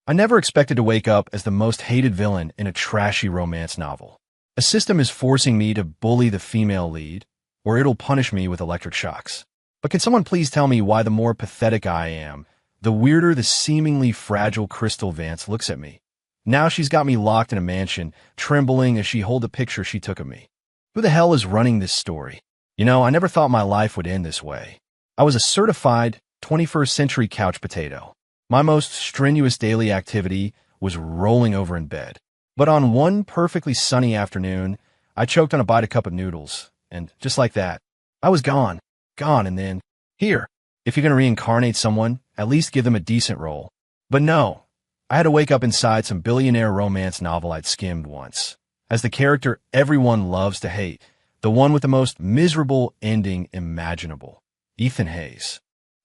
I never expected to wake up as the most hated villain in a trashy romance novel. A system is forcing me to bully the female lead, or it'll punish me with electric shocks. But can someone please tell me why the more pathetic I am, the weirder the seemingly fragile Crystal Vance looks at me? Now she's got me locked in a mansion, trembling as she holds a picture she took of me. Who the hell is running this story? You know, I never thought my life would end this way. I was a certified 21st century couch potato. My most strenuous daily activity was rolling over in bed. But on one perfectly sunny afternoon, I choked on a bite of cup of noodles, and just like that, I was gone, and then, here, if you're going to reincarnate someone, at least give them a decent role. But no, I had to wake up inside some billionaire romance novel I'd skimmed once, as the character everyone loves to hate, the one with the most miserable ending imaginable, Ethan Hayes.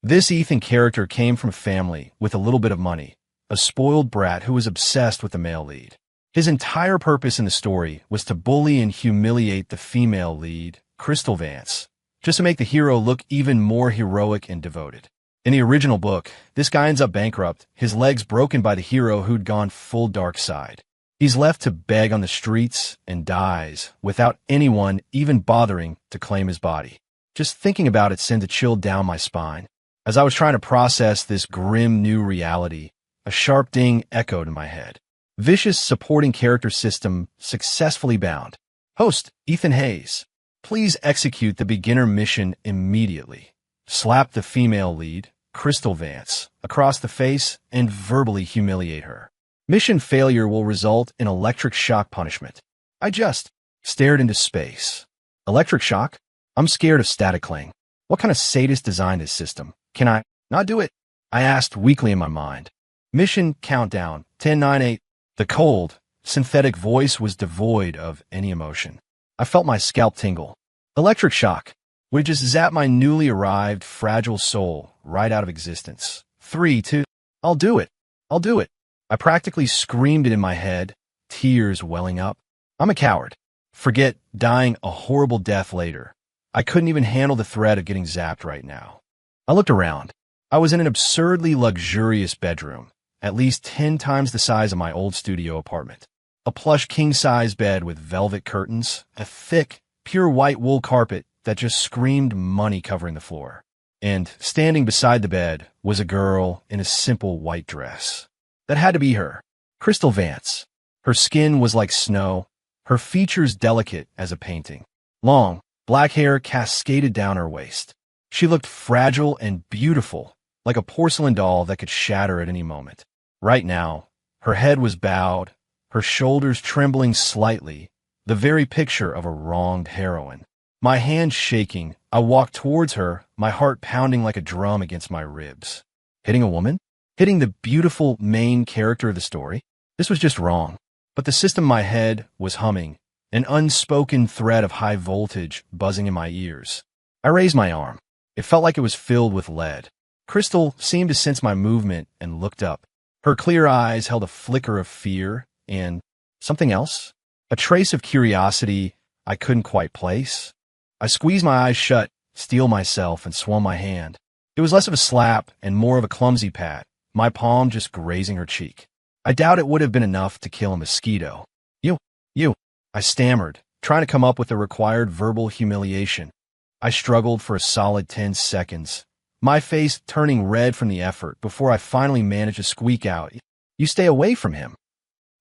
This Ethan character came from a family with a little bit of money, a spoiled brat who was obsessed with the male lead. His entire purpose in the story was to bully and humiliate the female lead, Crystal Vance, just to make the hero look even more heroic and devoted. In the original book, this guy ends up bankrupt, his legs broken by the hero who'd gone full dark side. He's left to beg on the streets and dies without anyone even bothering to claim his body. Just thinking about it sends a chill down my spine. As I was trying to process this grim new reality, a sharp ding echoed in my head. Vicious supporting character system successfully bound. Host, Ethan Hayes. Please execute the beginner mission immediately. Slap the female lead, Crystal Vance, across the face and verbally humiliate her. Mission failure will result in electric shock punishment. I just stared into space. Electric shock? I'm scared of static cling. What kind of sadist designed this system? Can I not do it? I asked weakly in my mind. Mission countdown, 10, 9, 8. The cold, synthetic voice was devoid of any emotion. I felt my scalp tingle. Electric shock would just zap my newly arrived fragile soul right out of existence. 3, 2, I'll do it. I'll do it. I practically screamed it in my head, tears welling up. I'm a coward. Forget dying a horrible death later. I couldn't even handle the threat of getting zapped right now. I looked around. I was in an absurdly luxurious bedroom, at least 10 times the size of my old studio apartment. A plush king-size bed with velvet curtains, a thick, pure white wool carpet that just screamed money covering the floor. And standing beside the bed was a girl in a simple white dress. That had to be her, Crystal Vance. Her skin was like snow, her features delicate as a painting. Long, black hair cascaded down her waist. She looked fragile and beautiful, like a porcelain doll that could shatter at any moment. Right now, her head was bowed, her shoulders trembling slightly, the very picture of a wronged heroine. My hands shaking, I walked towards her, my heart pounding like a drum against my ribs. Hitting a woman? Hitting the beautiful main character of the story? This was just wrong. But the system in my head was humming, an unspoken thread of high voltage buzzing in my ears. I raised my arm. It felt like it was filled with lead. Crystal seemed to sense my movement and looked up. Her clear eyes held a flicker of fear and something else, a trace of curiosity I couldn't quite place. I squeezed my eyes shut, steeled myself, and swung my hand. It was less of a slap and more of a clumsy pat, my palm just grazing her cheek. I doubt it would have been enough to kill a mosquito. You, I stammered, trying to come up with the required verbal humiliation. I struggled for a solid 10 seconds, my face turning red from the effort before I finally managed to squeak out, "You stay away from him."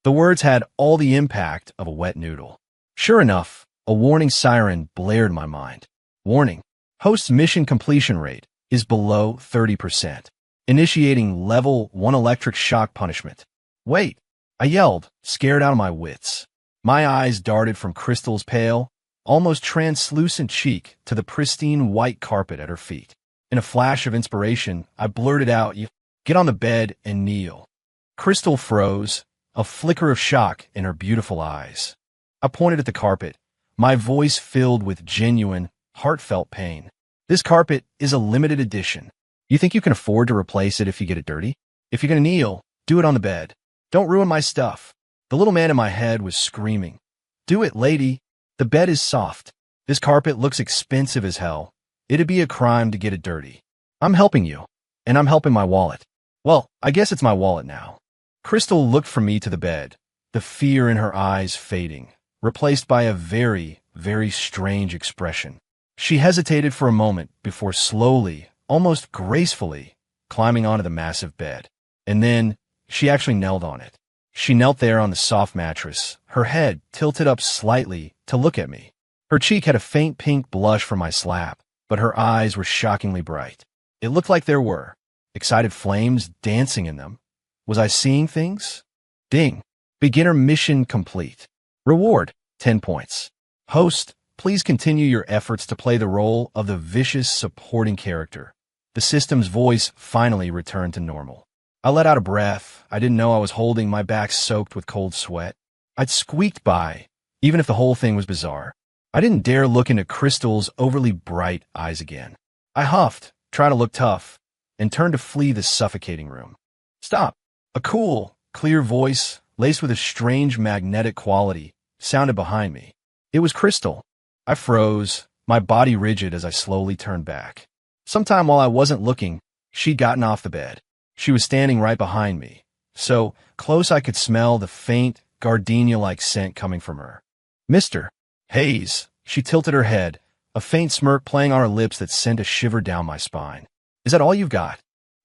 The words had all the impact of a wet noodle. Sure enough, a warning siren blared in my mind. Warning, host's mission completion rate is below 30%. Initiating level 1 electric shock punishment. Wait, I yelled, scared out of my wits. My eyes darted from Crystal's pale, almost translucent cheek to the pristine white carpet at her feet. In a flash of inspiration, I blurted out, "You get on the bed and kneel." Crystal froze, a flicker of shock in her beautiful eyes. I pointed at the carpet, my voice filled with genuine, heartfelt pain. "This carpet is a limited edition. You think you can afford to replace it if you get it dirty? If you're gonna kneel, do it on the bed. Don't ruin my stuff." The little man in my head was screaming, "Do it, lady. The bed is soft. This carpet looks expensive as hell. It'd be a crime to get it dirty. I'm helping you, and I'm helping my wallet. Well, I guess it's my wallet now." Crystal looked from me to the bed, the fear in her eyes fading, replaced by a very, very strange expression. She hesitated for a moment before slowly, almost gracefully, climbing onto the massive bed. And then, she actually knelt on it. She knelt there on the soft mattress, her head tilted up slightly to look at me. Her cheek had a faint pink blush from my slap, but her eyes were shockingly bright. It looked like there were excited flames dancing in them. Was I seeing things? Ding. Beginner mission complete. Reward, 10 points. Host, please continue your efforts to play the role of the vicious supporting character. The system's voice finally returned to normal. I let out a breath. I didn't know I was holding my back soaked with cold sweat. I'd squeaked by, even if the whole thing was bizarre. I didn't dare look into Crystal's overly bright eyes again. I huffed, trying to look tough, and turned to flee the suffocating room. Stop! A cool, clear voice, laced with a strange magnetic quality, sounded behind me. It was Crystal. I froze, my body rigid as I slowly turned back. Sometime while I wasn't looking, she'd gotten off the bed. She was standing right behind me, so close I could smell the faint, gardenia-like scent coming from her. Mr. Hayes, she tilted her head, a faint smirk playing on her lips that sent a shiver down my spine. Is that all you've got?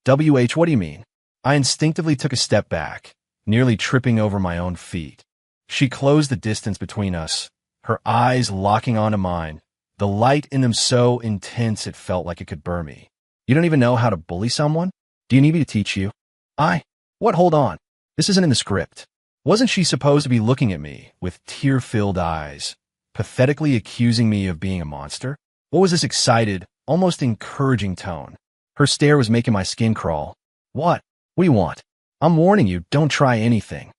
WH, what do you mean? I instinctively took a step back, nearly tripping over my own feet. She closed the distance between us, her eyes locking onto mine, the light in them so intense it felt like it could burn me. You don't even know how to bully someone? Do you need me to teach you? What? Hold on. This isn't in the script. Wasn't she supposed to be looking at me with tear-filled eyes, pathetically accusing me of being a monster? What was this excited, almost encouraging tone? Her stare was making my skin crawl. What? What do you want? I'm warning you, don't try anything.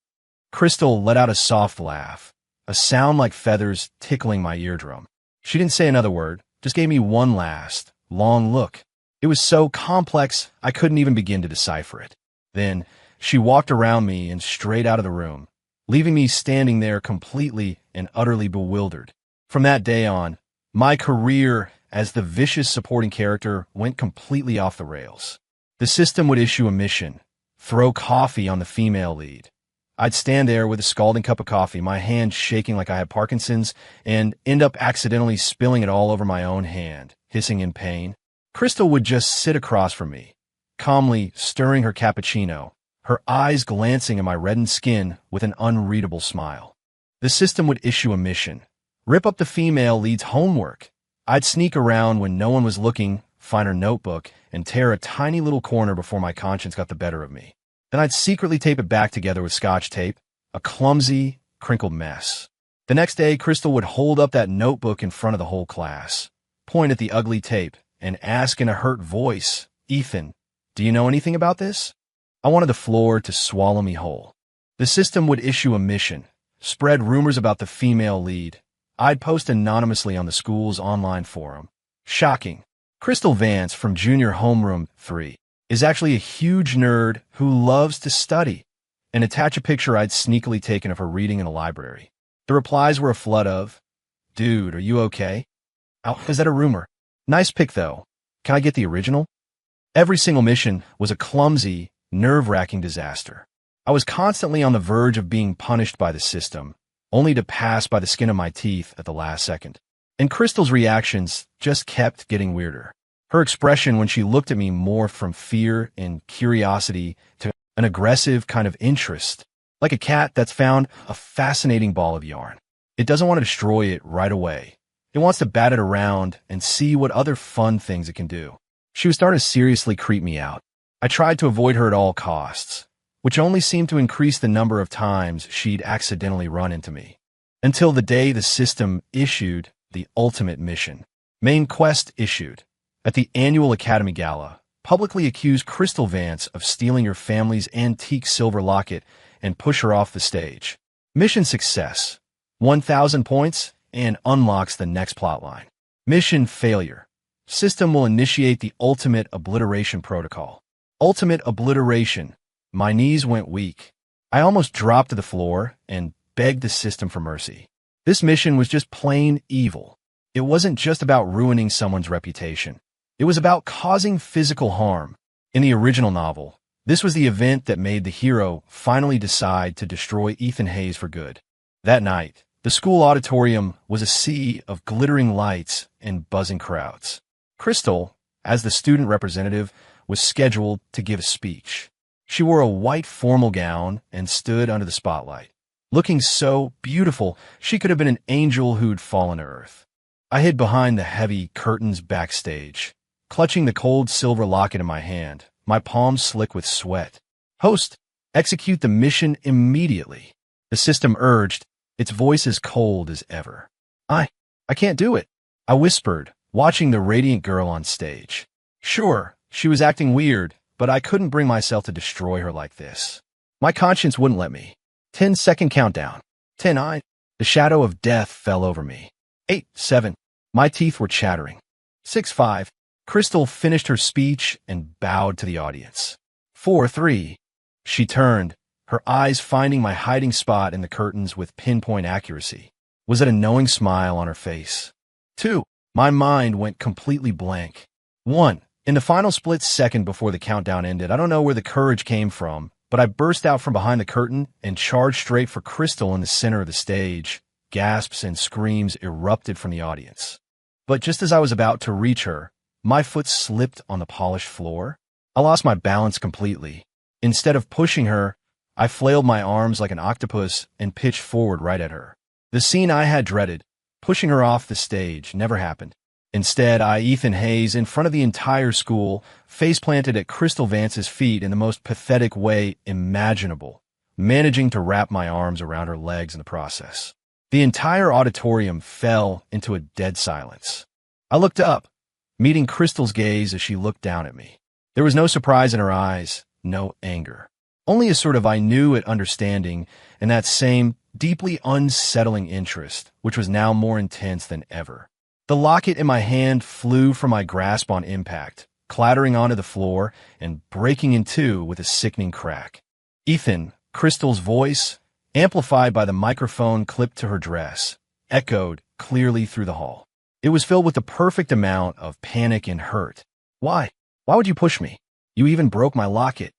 Crystal let out a soft laugh, a sound like feathers tickling my eardrum. She didn't say another word, just gave me one last, long look. It was so complex, I couldn't even begin to decipher it. Then, she walked around me and straight out of the room, leaving me standing there completely and utterly bewildered. From that day on, my career as the vicious supporting character went completely off the rails. The system would issue a mission, throw coffee on the female lead. I'd stand there with a scalding cup of coffee, my hand shaking like I had Parkinson's, and end up accidentally spilling it all over my own hand, hissing in pain. Crystal would just sit across from me, calmly stirring her cappuccino, her eyes glancing at my reddened skin with an unreadable smile. The system would issue a mission, rip up the female lead's homework. I'd sneak around when no one was looking, find her notebook, and tear a tiny little corner before my conscience got the better of me. Then I'd secretly tape it back together with Scotch tape, a clumsy, crinkled mess. The next day, Crystal would hold up that notebook in front of the whole class, point at the ugly tape, and ask in a hurt voice, Ethan, do you know anything about this? I wanted the floor to swallow me whole. The system would issue a mission, spread rumors about the female lead. I'd post anonymously on the school's online forum. Shocking. Crystal Vance from Junior Homeroom 3 is actually a huge nerd who loves to study, and attach a picture I'd sneakily taken of her reading in a library. The replies were a flood of, dude, are you okay? Oh, is that a rumor? Nice pic, though. Can I get the original? Every single mission was a clumsy, nerve-wracking disaster. I was constantly on the verge of being punished by the system, only to pass by the skin of my teeth at the last second. And Crystal's reactions just kept getting weirder. Her expression when she looked at me morphed from fear and curiosity to an aggressive kind of interest, like a cat that's found a fascinating ball of yarn. It doesn't want to destroy it right away. It wants to bat it around and see what other fun things it can do. She was starting to seriously creep me out. I tried to avoid her at all costs, which only seemed to increase the number of times she'd accidentally run into me. Until the day the system issued the ultimate mission. Main Quest issued. At the annual Academy Gala, publicly accuse Crystal Vance of stealing your family's antique silver locket and push her off the stage. Mission success. 1,000 points and unlocks the next plotline. Mission failure. System will initiate the ultimate obliteration protocol. Ultimate obliteration. My knees went weak. I almost dropped to the floor and begged the system for mercy. This mission was just plain evil. It wasn't just about ruining someone's reputation. It was about causing physical harm. In the original novel, This was the event that made the hero finally decide to destroy Ethan Hayes for good. That night, the school auditorium was a sea of glittering lights and buzzing crowds. Crystal, as the student representative, was scheduled to give a speech. She wore a white formal gown and stood under the spotlight. Looking so beautiful, she could have been an angel who'd fallen to earth. I hid behind the heavy curtains backstage, clutching the cold silver locket in my hand, my palms slick with sweat. "Host, execute the mission immediately," the system urged, its voice as cold as ever. I can't do it," I whispered, watching the radiant girl on stage. Sure, she was acting weird, but I couldn't bring myself to destroy her like this. My conscience wouldn't let me. 10-second countdown. 10, 9. The shadow of death fell over me. 8, 7. My teeth were chattering. 6, 5. Crystal finished her speech and bowed to the audience. 4, 3. She turned, her eyes finding my hiding spot in the curtains with pinpoint accuracy. Was it a knowing smile on her face? 2. My mind went completely blank. 1. In the final split second before the countdown ended, I don't know where the courage came from, but I burst out from behind the curtain and charged straight for Crystal in the center of the stage. Gasps and screams erupted from the audience. But just as I was about to reach her, my foot slipped on the polished floor. I lost my balance completely. Instead of pushing her, I flailed my arms like an octopus and pitched forward right at her. The scene I had dreaded, pushing her off the stage, never happened. Instead, Ethan Hayes, in front of the entire school, face-planted at Crystal Vance's feet in the most pathetic way imaginable, managing to wrap my arms around her legs in the process. The entire auditorium fell into a dead silence. I looked up, meeting Crystal's gaze as she looked down at me. There was no surprise in her eyes, no anger. Only a sort of I knew it understanding and that same deeply unsettling interest, which was now more intense than ever. The locket in my hand flew from my grasp on impact, clattering onto the floor and breaking in two with a sickening crack. Ethan, Crystal's voice, amplified by the microphone clipped to her dress, echoed clearly through the hall. It was filled with the perfect amount of panic and hurt. Why? Why would you push me? You even broke my locket.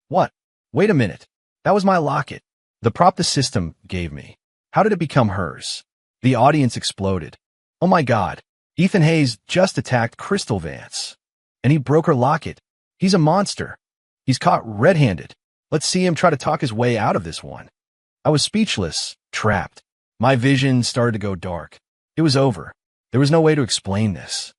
What? Wait a minute. That was my locket. The prop the system gave me. How did it become hers? The audience exploded. Oh my God. Ethan Hayes just attacked Crystal Vance. And he broke her locket. He's a monster. He's caught red-handed. Let's see him try to talk his way out of this one. I was speechless, trapped. My vision started to go dark. It was over. There was no way to explain this.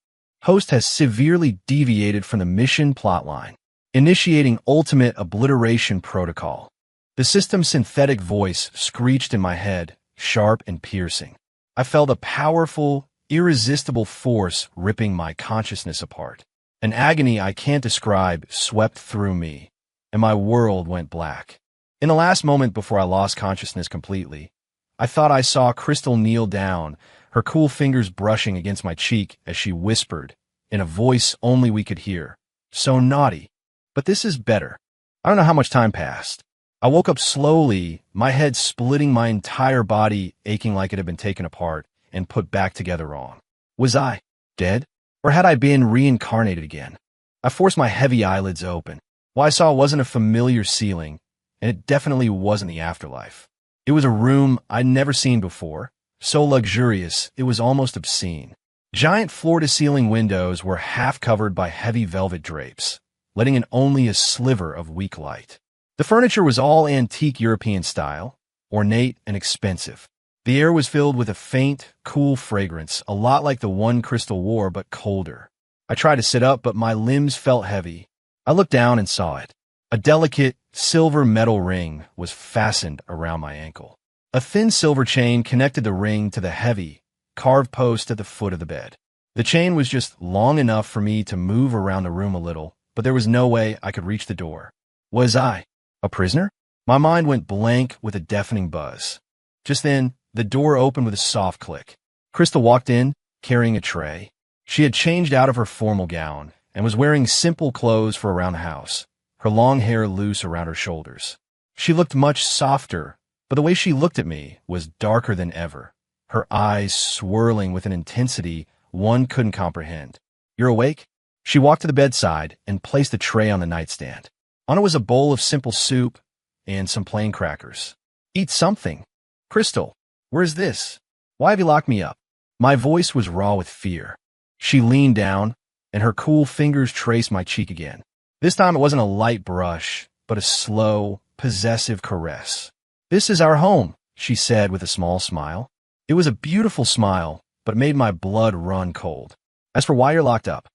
Host has severely deviated from the mission plotline, initiating ultimate obliteration protocol. The system's synthetic voice screeched in my head, sharp and piercing. I felt a powerful, irresistible force ripping my consciousness apart. An agony I can't describe swept through me, and my world went black. In the last moment before I lost consciousness completely, I thought I saw Crystal kneel down, her cool fingers brushing against my cheek as she whispered, in a voice only we could hear, "So naughty. But this is better." I don't know how much time passed. I woke up slowly, my head splitting, my entire body aching like it had been taken apart and put back together wrong. Was I dead? Or had I been reincarnated again? I forced my heavy eyelids open. What I saw wasn't a familiar ceiling, and it definitely wasn't the afterlife. It was a room I'd never seen before, so luxurious it was almost obscene. Giant floor-to-ceiling windows were half covered by heavy velvet drapes, letting in only a sliver of weak light. The furniture was all antique European style, ornate and expensive. The air was filled with a faint, cool fragrance, a lot like the one Crystal wore, but colder. I tried to sit up, but my limbs felt heavy. I looked down and saw it. A delicate, silver metal ring was fastened around my ankle. A thin silver chain connected the ring to the heavy, carved post at the foot of the bed. The chain was just long enough for me to move around the room a little, but there was no way I could reach the door. Was I a prisoner? My mind went blank with a deafening buzz. Just then, the door opened with a soft click. Crystal walked in, carrying a tray. She had changed out of her formal gown and was wearing simple clothes for around the house, her long hair loose around her shoulders. She looked much softer, but the way she looked at me was darker than ever, her eyes swirling with an intensity one couldn't comprehend. "You're awake?" She walked to the bedside and placed the tray on the nightstand. On it was a bowl of simple soup and some plain crackers. Eat something. Crystal, where's this? Why have you locked me up? My voice was raw with fear. She leaned down, and her cool fingers traced my cheek again. This time it wasn't a light brush, but a slow, possessive caress. This is our home, she said with a small smile. It was a beautiful smile, but it made my blood run cold. As for why you're locked up,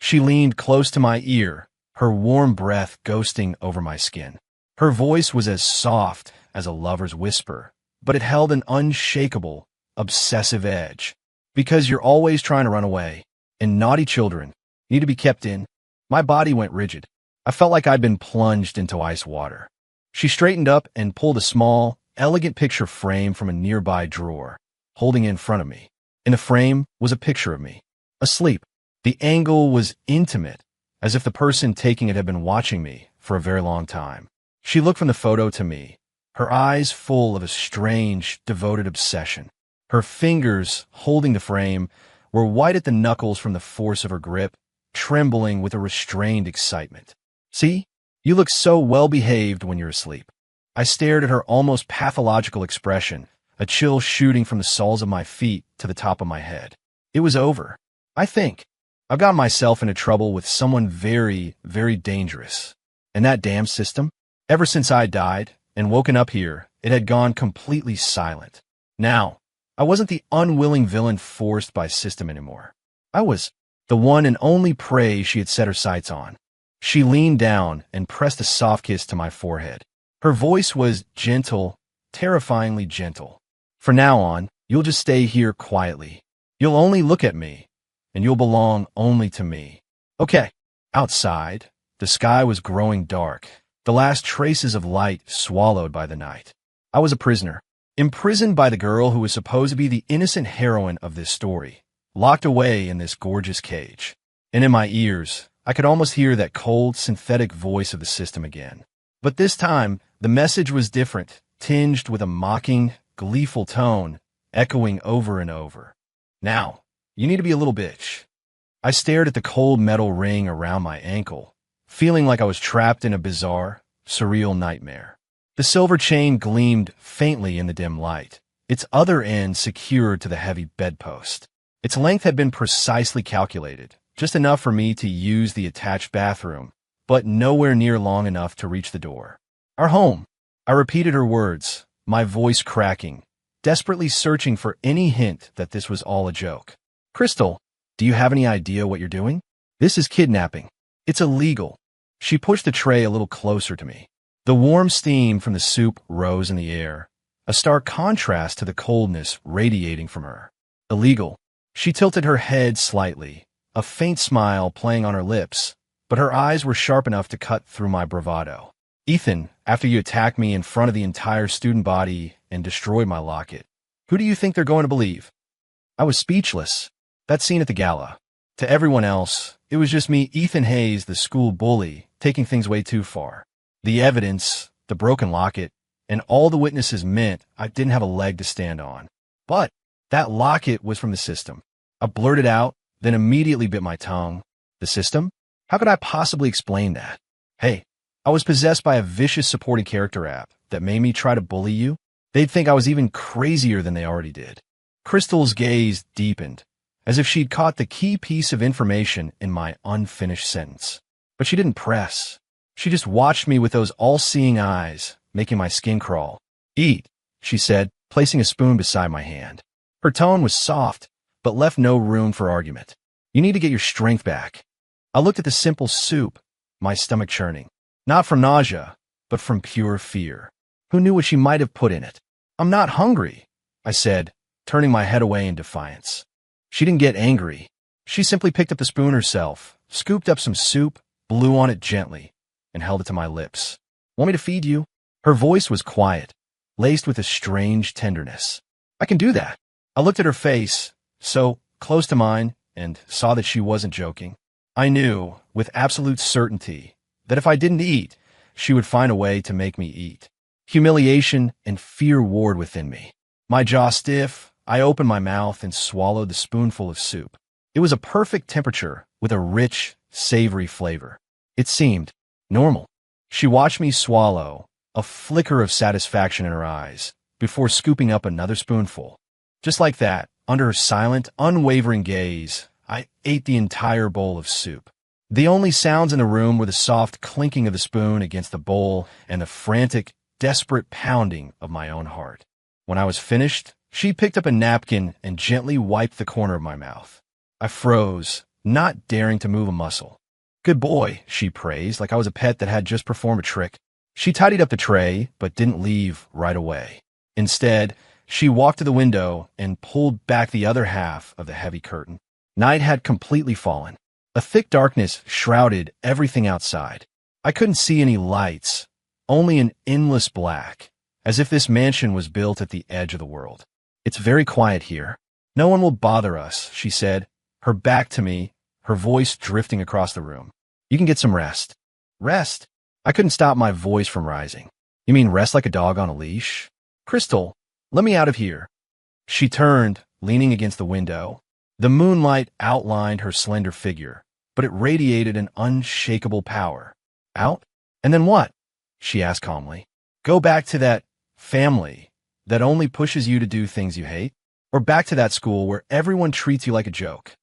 she leaned close to my ear, her warm breath ghosting over my skin. Her voice was as soft as a lover's whisper, but it held an unshakable, obsessive edge. Because you're always trying to run away, and naughty children need to be kept in. My body went rigid. I felt like I'd been plunged into ice water. She straightened up and pulled a small, elegant picture frame from a nearby drawer, holding it in front of me. In the frame was a picture of me, asleep. The angle was intimate, as if the person taking it had been watching me for a very long time. She looked from the photo to me, her eyes full of a strange, devoted obsession. Her fingers, holding the frame, were white at the knuckles from the force of her grip, trembling with a restrained excitement. See, you look so well-behaved when you're asleep. I stared at her almost pathological expression, a chill shooting from the soles of my feet to the top of my head. It was over. I think. I've gotten myself into trouble with someone very, very dangerous. And that damn system? Ever since I died and woken up here, it had gone completely silent. Now, I wasn't the unwilling villain forced by system anymore. I was the one and only prey she had set her sights on. She leaned down and pressed a soft kiss to my forehead. Her voice was gentle, terrifyingly gentle. From now on, you'll just stay here quietly. You'll only look at me, and you'll belong only to me. Okay. Outside, the sky was growing dark, the last traces of light swallowed by the night. I was a prisoner. Imprisoned by the girl who was supposed to be the innocent heroine of this story, locked away in this gorgeous cage. And in my ears, I could almost hear that cold, synthetic voice of the system again. But this time, the message was different, tinged with a mocking, gleeful tone, echoing over and over. Now, you need to be a little bitch. I stared at the cold metal ring around my ankle, feeling like I was trapped in a bizarre, surreal nightmare. The silver chain gleamed faintly in the dim light, its other end secured to the heavy bedpost. Its length had been precisely calculated, just enough for me to use the attached bathroom, but nowhere near long enough to reach the door. Our home. I repeated her words, my voice cracking, desperately searching for any hint that this was all a joke. Crystal, do you have any idea what you're doing? This is kidnapping. It's illegal. She pushed the tray a little closer to me. The warm steam from the soup rose in the air, a stark contrast to the coldness radiating from her. Illegal. She tilted her head slightly, a faint smile playing on her lips, but her eyes were sharp enough to cut through my bravado. Ethan, after you attacked me in front of the entire student body and destroyed my locket, who do you think they're going to believe? I was speechless. That scene at the gala. To everyone else, it was just me, Ethan Hayes, the school bully, taking things way too far. The evidence, the broken locket, and all the witnesses meant I didn't have a leg to stand on. But that locket was from the system. I blurted out, then immediately bit my tongue. The system? How could I possibly explain that? Hey, I was possessed by a vicious supporting character app that made me try to bully you. They'd think I was even crazier than they already did. Crystal's gaze deepened, as if she'd caught the key piece of information in my unfinished sentence. But she didn't press. She just watched me with those all-seeing eyes, making my skin crawl. Eat, she said, placing a spoon beside my hand. Her tone was soft, but left no room for argument. You need to get your strength back. I looked at the simple soup, my stomach churning. Not from nausea, but from pure fear. Who knew what she might have put in it? I'm not hungry, I said, turning my head away in defiance. She didn't get angry. She simply picked up the spoon herself, scooped up some soup, blew on it gently, and held it to my lips. Want me to feed you? Her voice was quiet, laced with a strange tenderness. I can do that. I looked at her face, so close to mine, and saw that she wasn't joking. I knew, with absolute certainty, that if I didn't eat, she would find a way to make me eat. Humiliation and fear warred within me. My jaw stiff, I opened my mouth and swallowed the spoonful of soup. It was a perfect temperature with a rich, savory flavor. It seemed normal. She watched me swallow, a flicker of satisfaction in her eyes, before scooping up another spoonful. Just like that, under her silent, unwavering gaze, I ate the entire bowl of soup. The only sounds in the room were the soft clinking of the spoon against the bowl and the frantic, desperate pounding of my own heart. When I was finished, she picked up a napkin and gently wiped the corner of my mouth. I froze, not daring to move a muscle. "Good boy," she praised, like I was a pet that had just performed a trick. She tidied up the tray, but didn't leave right away. Instead, she walked to the window and pulled back the other half of the heavy curtain. Night had completely fallen. A thick darkness shrouded everything outside. I couldn't see any lights, only an endless black, as if this mansion was built at the edge of the world. "It's very quiet here. No one will bother us," she said, her back to me, her voice drifting across the room. "You can get some rest." Rest? I couldn't stop my voice from rising. "You mean rest like a dog on a leash? Crystal, let me out of here." She turned, leaning against the window. The moonlight outlined her slender figure, but it radiated an unshakable power. "Out? And then what?" she asked calmly. "Go back to that family that only pushes you to do things you hate? Or back to that school where everyone treats you like a joke?"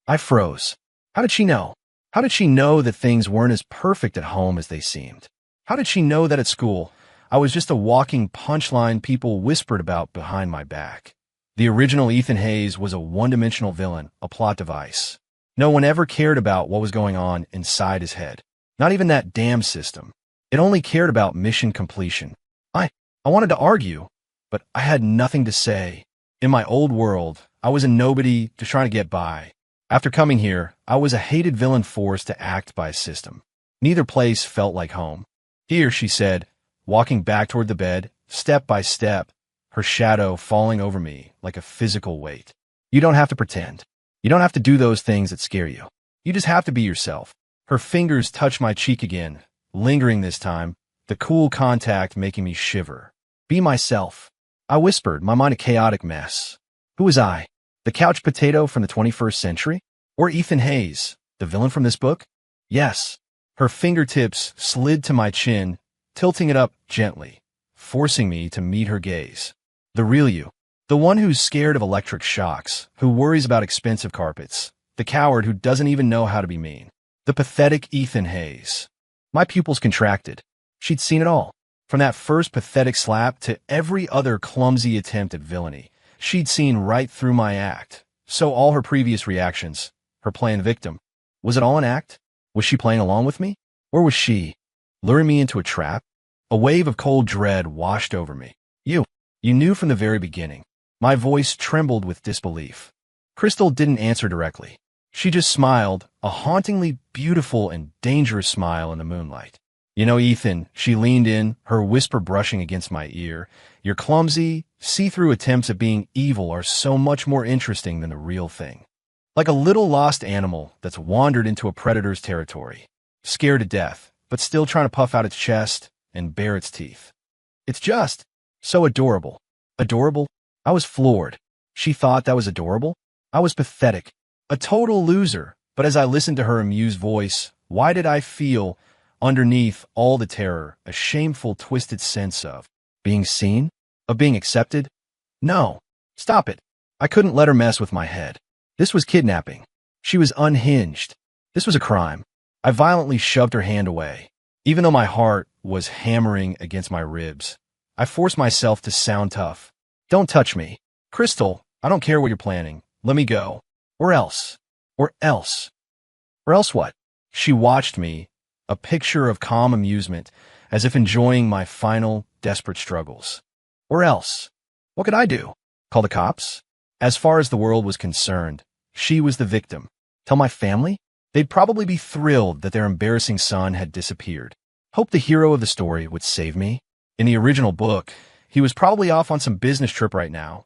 I froze. How did she know? How did she know that things weren't as perfect at home as they seemed? How did she know that at school, I was just a walking punchline people whispered about behind my back? The original Ethan Hayes was a one-dimensional villain, a plot device. No one ever cared about what was going on inside his head. Not even that damn system. It only cared about mission completion. I wanted to argue, but I had nothing to say. In my old world, I was a nobody just trying to get by. After coming here, I was a hated villain forced to act by a system. Neither place felt like home. "Here," she said, walking back toward the bed, step by step, her shadow falling over me like a physical weight. "You don't have to pretend. You don't have to do those things that scare you. You just have to be yourself." Her fingers touched my cheek again, lingering this time, the cool contact making me shiver. "Be myself." I whispered, my mind a chaotic mess. Who was I? The couch potato from the 21st century? Or Ethan Hayes, the villain from this book? Yes. Her fingertips slid to my chin, tilting it up gently, forcing me to meet her gaze. The real you. The one who's scared of electric shocks, who worries about expensive carpets. The coward who doesn't even know how to be mean. The pathetic Ethan Hayes. My pupils contracted. She'd seen it all. From that first pathetic slap to every other clumsy attempt at villainy. She'd seen right through my act. So all her previous reactions, her playing victim, was it all an act? Was she playing along with me? Or was she luring me into a trap? A wave of cold dread washed over me. You knew from the very beginning. My voice trembled with disbelief. Crystal didn't answer directly. She just smiled, a hauntingly beautiful and dangerous smile in the moonlight. "You know, Ethan," she leaned in, her whisper brushing against my ear, "your clumsy, see-through attempts at being evil are so much more interesting than the real thing. Like a little lost animal that's wandered into a predator's territory, scared to death, but still trying to puff out its chest and bare its teeth. It's just so adorable." Adorable? I was floored. She thought that was adorable? I was pathetic. A total loser. But as I listened to her amused voice, why did I feel, underneath all the terror, a shameful, twisted sense of being seen? Of being accepted? No. Stop it. I couldn't let her mess with my head. This was kidnapping. She was unhinged. This was a crime. I violently shoved her hand away. Even though my heart was hammering against my ribs, I forced myself to sound tough. "Don't touch me. Crystal, I don't care what you're planning. Let me go. Or else. Or else. Or else what?" She watched me, a picture of calm amusement, as if enjoying my final, desperate struggles. Or else. What could I do? Call the cops? As far as the world was concerned, she was the victim. Tell my family? They'd probably be thrilled that their embarrassing son had disappeared. Hope the hero of the story would save me. In the original book, he was probably off on some business trip right now.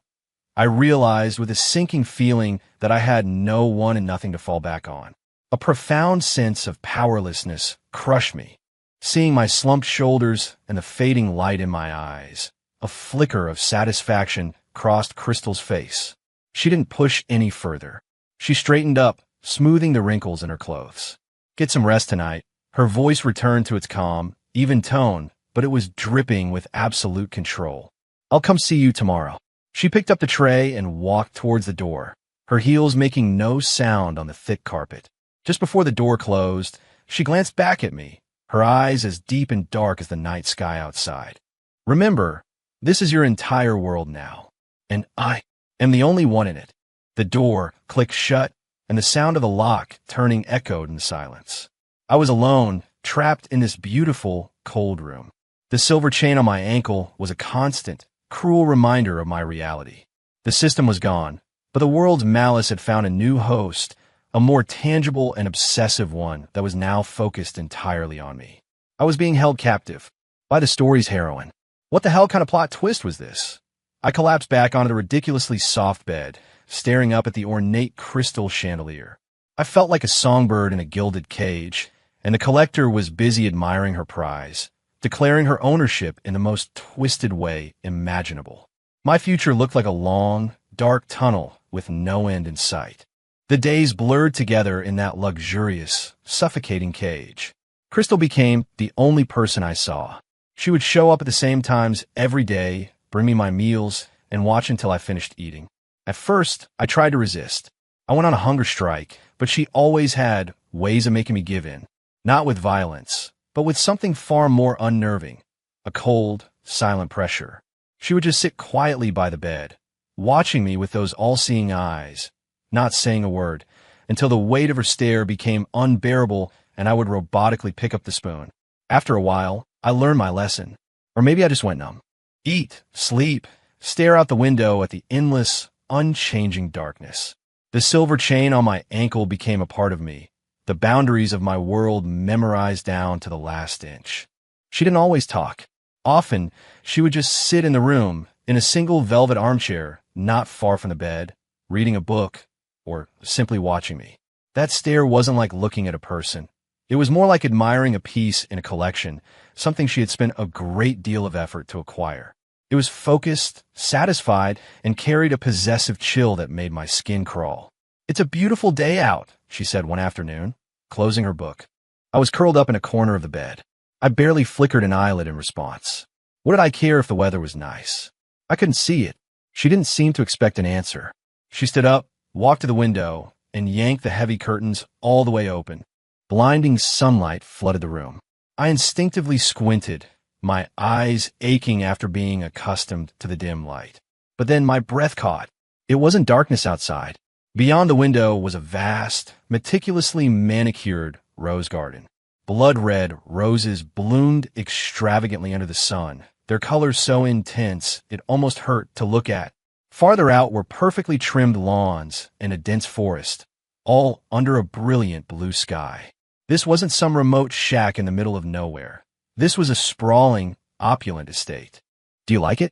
I realized with a sinking feeling that I had no one and nothing to fall back on. A profound sense of powerlessness crushed me. Seeing my slumped shoulders and the fading light in my eyes, a flicker of satisfaction crossed Crystal's face. She didn't push any further. She straightened up, smoothing the wrinkles in her clothes. "Get some rest tonight." Her voice returned to its calm, even tone, but it was dripping with absolute control. "I'll come see you tomorrow." She picked up the tray and walked towards the door, her heels making no sound on the thick carpet. Just before the door closed, she glanced back at me, her eyes as deep and dark as the night sky outside. "Remember, this is your entire world now, and I am the only one in it." The door clicked shut, and the sound of the lock turning echoed in the silence. I was alone, trapped in this beautiful, cold room. The silver chain on my ankle was a constant, cruel reminder of my reality. The system was gone, but the world's malice had found a new host, a more tangible and obsessive one that was now focused entirely on me. I was being held captive by the story's heroine. What the hell kind of plot twist was this? I collapsed back onto the ridiculously soft bed, staring up at the ornate crystal chandelier. I felt like a songbird in a gilded cage, and the collector was busy admiring her prize, declaring her ownership in the most twisted way imaginable. My future looked like a long, dark tunnel with no end in sight. The days blurred together in that luxurious, suffocating cage. Crystal became the only person I saw. She would show up at the same times every day, bring me my meals, and watch until I finished eating. At first, I tried to resist. I went on a hunger strike, but she always had ways of making me give in. Not with violence, but with something far more unnerving, a cold, silent pressure. She would just sit quietly by the bed, watching me with those all-seeing eyes, not saying a word, until the weight of her stare became unbearable and I would robotically pick up the spoon. After a while, I learned my lesson. Or maybe I just went numb. Eat, sleep, stare out the window at the endless, unchanging darkness. The silver chain on my ankle became a part of me, the boundaries of my world memorized down to the last inch. She didn't always talk. Often, she would just sit in the room, in a single velvet armchair, not far from the bed, reading a book, or simply watching me. That stare wasn't like looking at a person. It was more like admiring a piece in a collection, something she had spent a great deal of effort to acquire. It was focused, satisfied, and carried a possessive chill that made my skin crawl. "It's a beautiful day out," she said one afternoon, closing her book. I was curled up in a corner of the bed. I barely flickered an eyelid in response. What did I care if the weather was nice? I couldn't see it. She didn't seem to expect an answer. She stood up, walked to the window, and yanked the heavy curtains all the way open. Blinding sunlight flooded the room. I instinctively squinted, my eyes aching after being accustomed to the dim light. But then my breath caught. It wasn't darkness outside. Beyond the window was a vast, meticulously manicured rose garden. Blood-red roses bloomed extravagantly under the sun, their colors so intense it almost hurt to look at. Farther out were perfectly trimmed lawns and a dense forest, all under a brilliant blue sky. This wasn't some remote shack in the middle of nowhere. This was a sprawling, opulent estate. "Do you like it?"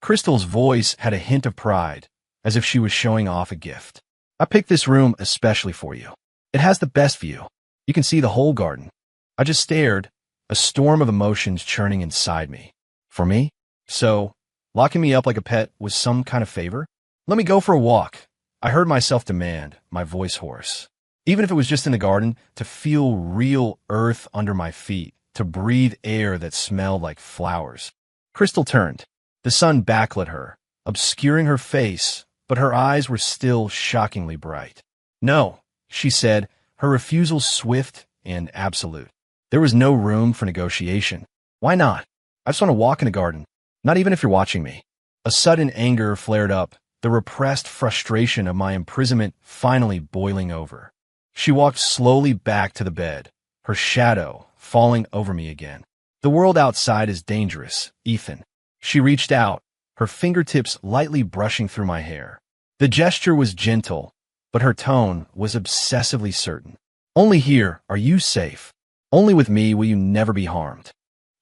Crystal's voice had a hint of pride, as if she was showing off a gift. "I picked this room especially for you. It has the best view. You can see the whole garden." I just stared, a storm of emotions churning inside me. For me? So, locking me up like a pet was some kind of favor? "Let me go for a walk," I heard myself demand, my voice hoarse. Even if it was just in the garden, to feel real earth under my feet, to breathe air that smelled like flowers. Crystal turned. The sun backlit her, obscuring her face, but her eyes were still shockingly bright. "No," she said, her refusal swift and absolute. There was no room for negotiation. "Why not? I just want to walk in the garden, not even if you're watching me." A sudden anger flared up, the repressed frustration of my imprisonment finally boiling over. She walked slowly back to the bed, her shadow falling over me again. "The world outside is dangerous, Ethan." She reached out, her fingertips lightly brushing through my hair. The gesture was gentle, but her tone was obsessively certain. "Only here are you safe. Only with me will you never be harmed."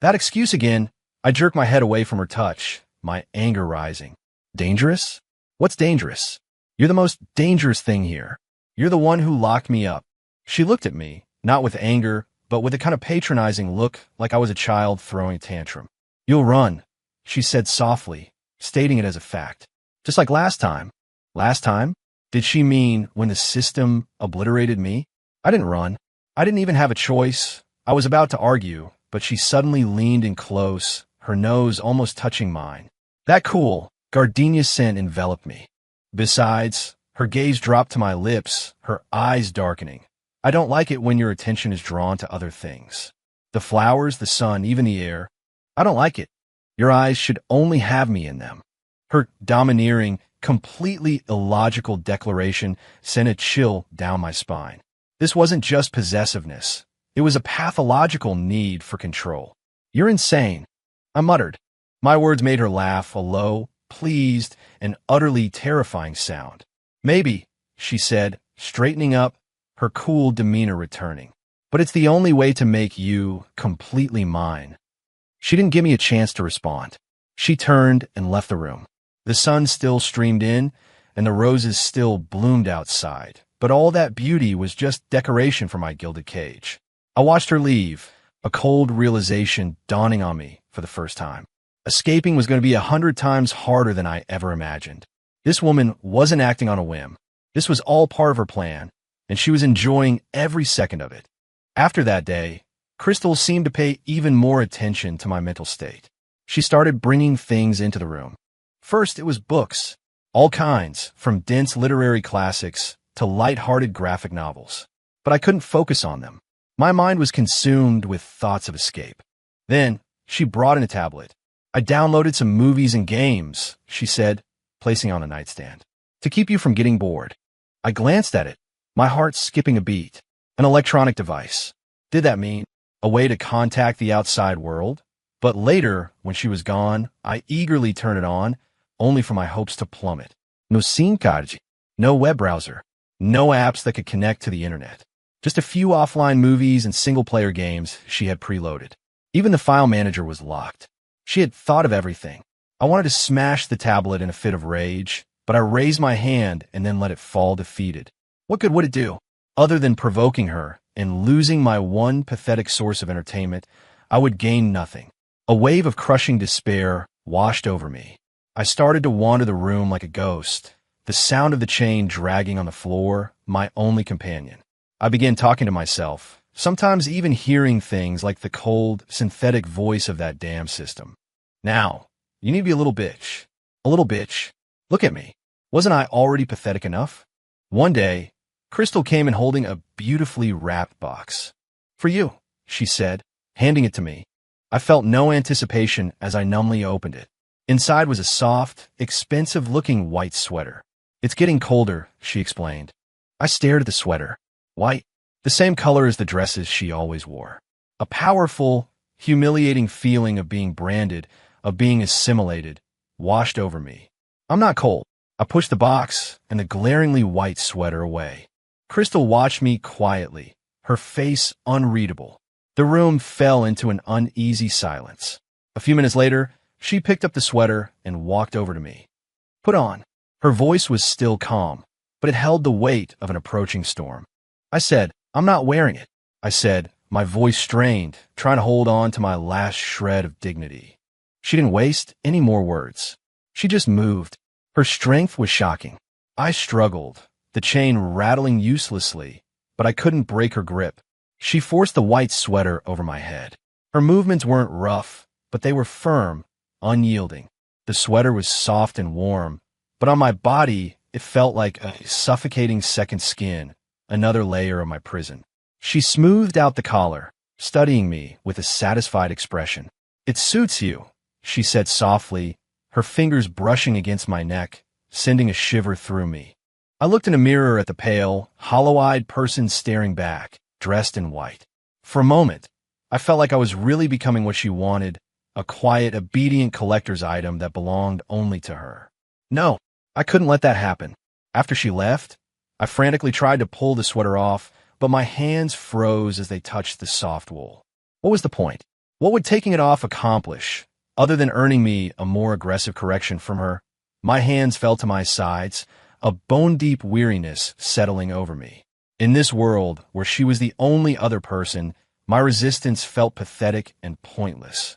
That excuse again, I jerked my head away from her touch, my anger rising. "Dangerous? What's dangerous? You're the most dangerous thing here. You're the one who locked me up." She looked at me, not with anger, but with a kind of patronizing look like I was a child throwing a tantrum. "You'll run," she said softly, stating it as a fact. "Just like last time." Last time? Did she mean when the system obliterated me? I didn't run. I didn't even have a choice. I was about to argue, but she suddenly leaned in close, her nose almost touching mine. That cool, gardenia scent enveloped me. Besides, her gaze dropped to my lips, her eyes darkening. I don't like it when your attention is drawn to other things. The flowers, the sun, even the air. I don't like it. Your eyes should only have me in them. Her domineering, completely illogical declaration sent a chill down my spine. This wasn't just possessiveness. It was a pathological need for control. You're insane, I muttered. My words made her laugh, a low, pleased, and utterly terrifying sound. Maybe, she said, straightening up, her cool demeanor returning. But it's the only way to make you completely mine. She didn't give me a chance to respond. She turned and left the room. The sun still streamed in, and the roses still bloomed outside. But all that beauty was just decoration for my gilded cage. I watched her leave, a cold realization dawning on me for the first time. Escaping was going to be 100 times harder than I ever imagined. This woman wasn't acting on a whim. This was all part of her plan, and she was enjoying every second of it. After that day, Crystal seemed to pay even more attention to my mental state. She started bringing things into the room. First, it was books, all kinds, from dense literary classics to light-hearted graphic novels. But I couldn't focus on them. My mind was consumed with thoughts of escape. Then, she brought in a tablet. I downloaded some movies and games, she said, placing on a nightstand, to keep you from getting bored. I glanced at it, my heart skipping a beat. An electronic device. Did that mean a way to contact the outside world? But later, when she was gone, I eagerly turned it on, only for my hopes to plummet. No SIM card, no web browser, no apps that could connect to the internet. Just a few offline movies and single-player games she had preloaded. Even the file manager was locked. She had thought of everything. I wanted to smash the tablet in a fit of rage, but I raised my hand and then let it fall defeated. What good would it do? Other than provoking her and losing my one pathetic source of entertainment, I would gain nothing. A wave of crushing despair washed over me. I started to wander the room like a ghost, the sound of the chain dragging on the floor, my only companion. I began talking to myself, sometimes even hearing things like the cold, synthetic voice of that damn system. Now, you need to be a little bitch. A little bitch. Look at me. Wasn't I already pathetic enough? One day, Crystal came in holding a beautifully wrapped box. For you, she said, handing it to me. I felt no anticipation as I numbly opened it. Inside was a soft, expensive-looking white sweater. It's getting colder, she explained. I stared at the sweater. White, the same color as the dresses she always wore. A powerful, humiliating feeling of being branded, of being assimilated, washed over me. I'm not cold. I pushed the box and the glaringly white sweater away. Crystal watched me quietly, her face unreadable. The room fell into an uneasy silence. A few minutes later, she picked up the sweater and walked over to me. Put on. Her voice was still calm, but it held the weight of an approaching storm. I said, I'm not wearing it. I said, my voice strained, trying to hold on to my last shred of dignity. She didn't waste any more words. She just moved. Her strength was shocking. I struggled, the chain rattling uselessly, but I couldn't break her grip. She forced the white sweater over my head. Her movements weren't rough, but they were firm, unyielding. The sweater was soft and warm, but on my body, it felt like a suffocating second skin, another layer of my prison. She smoothed out the collar, studying me with a satisfied expression. It suits you, she said softly, her fingers brushing against my neck, sending a shiver through me. I looked in a mirror at the pale, hollow-eyed person staring back, dressed in white. For a moment, I felt like I was really becoming what she wanted, a quiet, obedient collector's item that belonged only to her. No, I couldn't let that happen. After she left, I frantically tried to pull the sweater off, but my hands froze as they touched the soft wool. What was the point? What would taking it off accomplish, other than earning me a more aggressive correction from her? My hands fell to my sides, a bone-deep weariness settling over me. In this world, where she was the only other person, my resistance felt pathetic and pointless.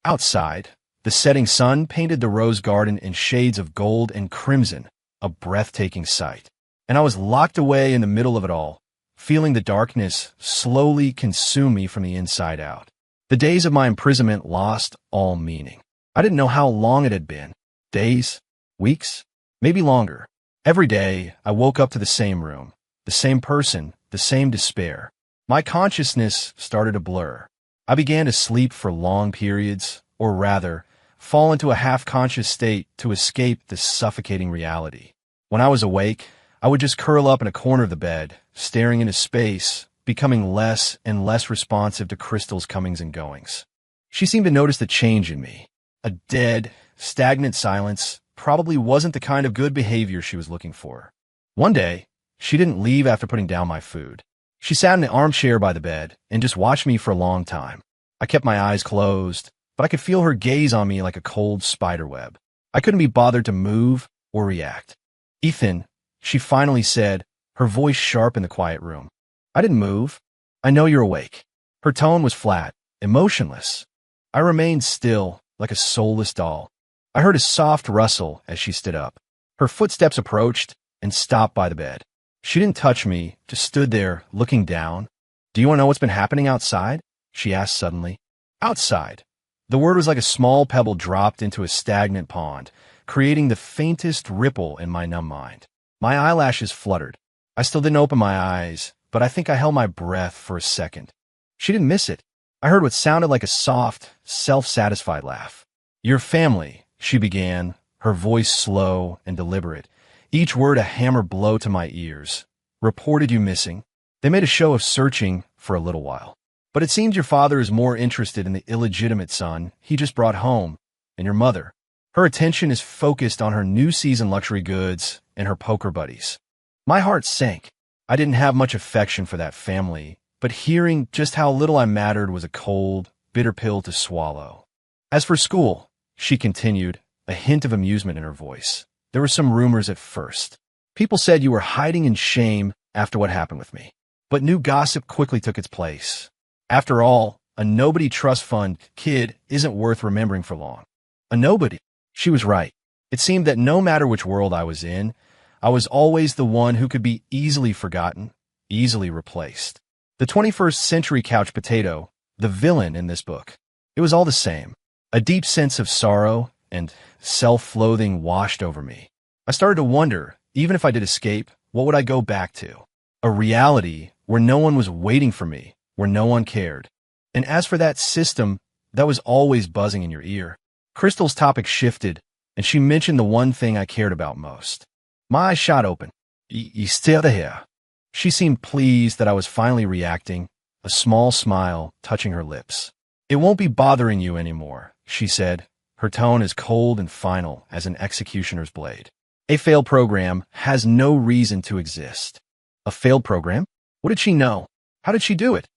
Outside, the setting sun painted the rose garden in shades of gold and crimson, a breathtaking sight. And I was locked away in the middle of it all, feeling the darkness slowly consume me from the inside out. The days of my imprisonment lost all meaning. I didn't know how long it had been. Days? Weeks? Maybe longer. Every day, I woke up to the same room, the same person, the same despair. My consciousness started to blur. I began to sleep for long periods, or rather, fall into a half-conscious state to escape this suffocating reality. When I was awake, I would just curl up in a corner of the bed, staring into space, becoming less and less responsive to Crystal's comings and goings. She seemed to notice the change in me. A dead, stagnant silence probably wasn't the kind of good behavior she was looking for. One day, she didn't leave after putting down my food. She sat in an armchair by the bed and just watched me for a long time. I kept my eyes closed, but I could feel her gaze on me like a cold spiderweb. I couldn't be bothered to move or react. "Ethan," she finally said, her voice sharp in the quiet room. I didn't move. "I know you're awake." Her tone was flat, emotionless. I remained still, like a soulless doll. I heard a soft rustle as she stood up. Her footsteps approached and stopped by the bed. She didn't touch me, just stood there, looking down. "Do you want to know what's been happening outside?" she asked suddenly. Outside. The word was like a small pebble dropped into a stagnant pond, creating the faintest ripple in my numb mind. My eyelashes fluttered. I still didn't open my eyes, but I think I held my breath for a second. She didn't miss it. I heard what sounded like a soft, self-satisfied laugh. "Your family," she began, her voice slow and deliberate, each word a hammer blow to my ears, "reported you missing. They made a show of searching for a little while. But it seems your father is more interested in the illegitimate son he just brought home, and your mother. Her attention is focused on her new season luxury goods and her poker buddies." My heart sank. I didn't have much affection for that family, but hearing just how little I mattered was a cold, bitter pill to swallow. "As for school," she continued, a hint of amusement in her voice, "there were some rumors at first. People said you were hiding in shame after what happened with me. But new gossip quickly took its place. After all, a nobody trust fund kid isn't worth remembering for long." A nobody. She was right. It seemed that no matter which world I was in, I was always the one who could be easily forgotten, easily replaced. The 21st century couch potato, the villain in this book. It was all the same. A deep sense of sorrow and self-loathing washed over me. I started to wonder, even if I did escape, what would I go back to? A reality where no one was waiting for me, where no one cared. And as for that system, that was always buzzing in your ear. Crystal's topic shifted, and she mentioned the one thing I cared about most. My eyes shot open. You still there?" She seemed pleased that I was finally reacting, a small smile touching her lips. "It won't be bothering you anymore," she said, her tone as cold and final as an executioner's blade. "A failed program has no reason to exist." A failed program? What did she know? How did she do it?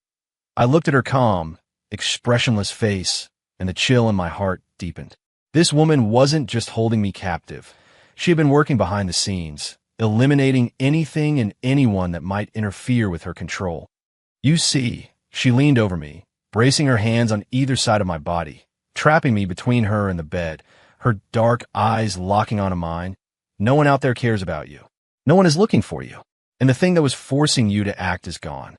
I looked at her calm, expressionless face, and the chill in my heart deepened. This woman wasn't just holding me captive. She had been working behind the scenes, eliminating anything and anyone that might interfere with her control. "You see," she leaned over me, bracing her hands on either side of my body, trapping me between her and the bed, her dark eyes locking onto mine. "No one out there cares about you. No one is looking for you. And the thing that was forcing you to act is gone.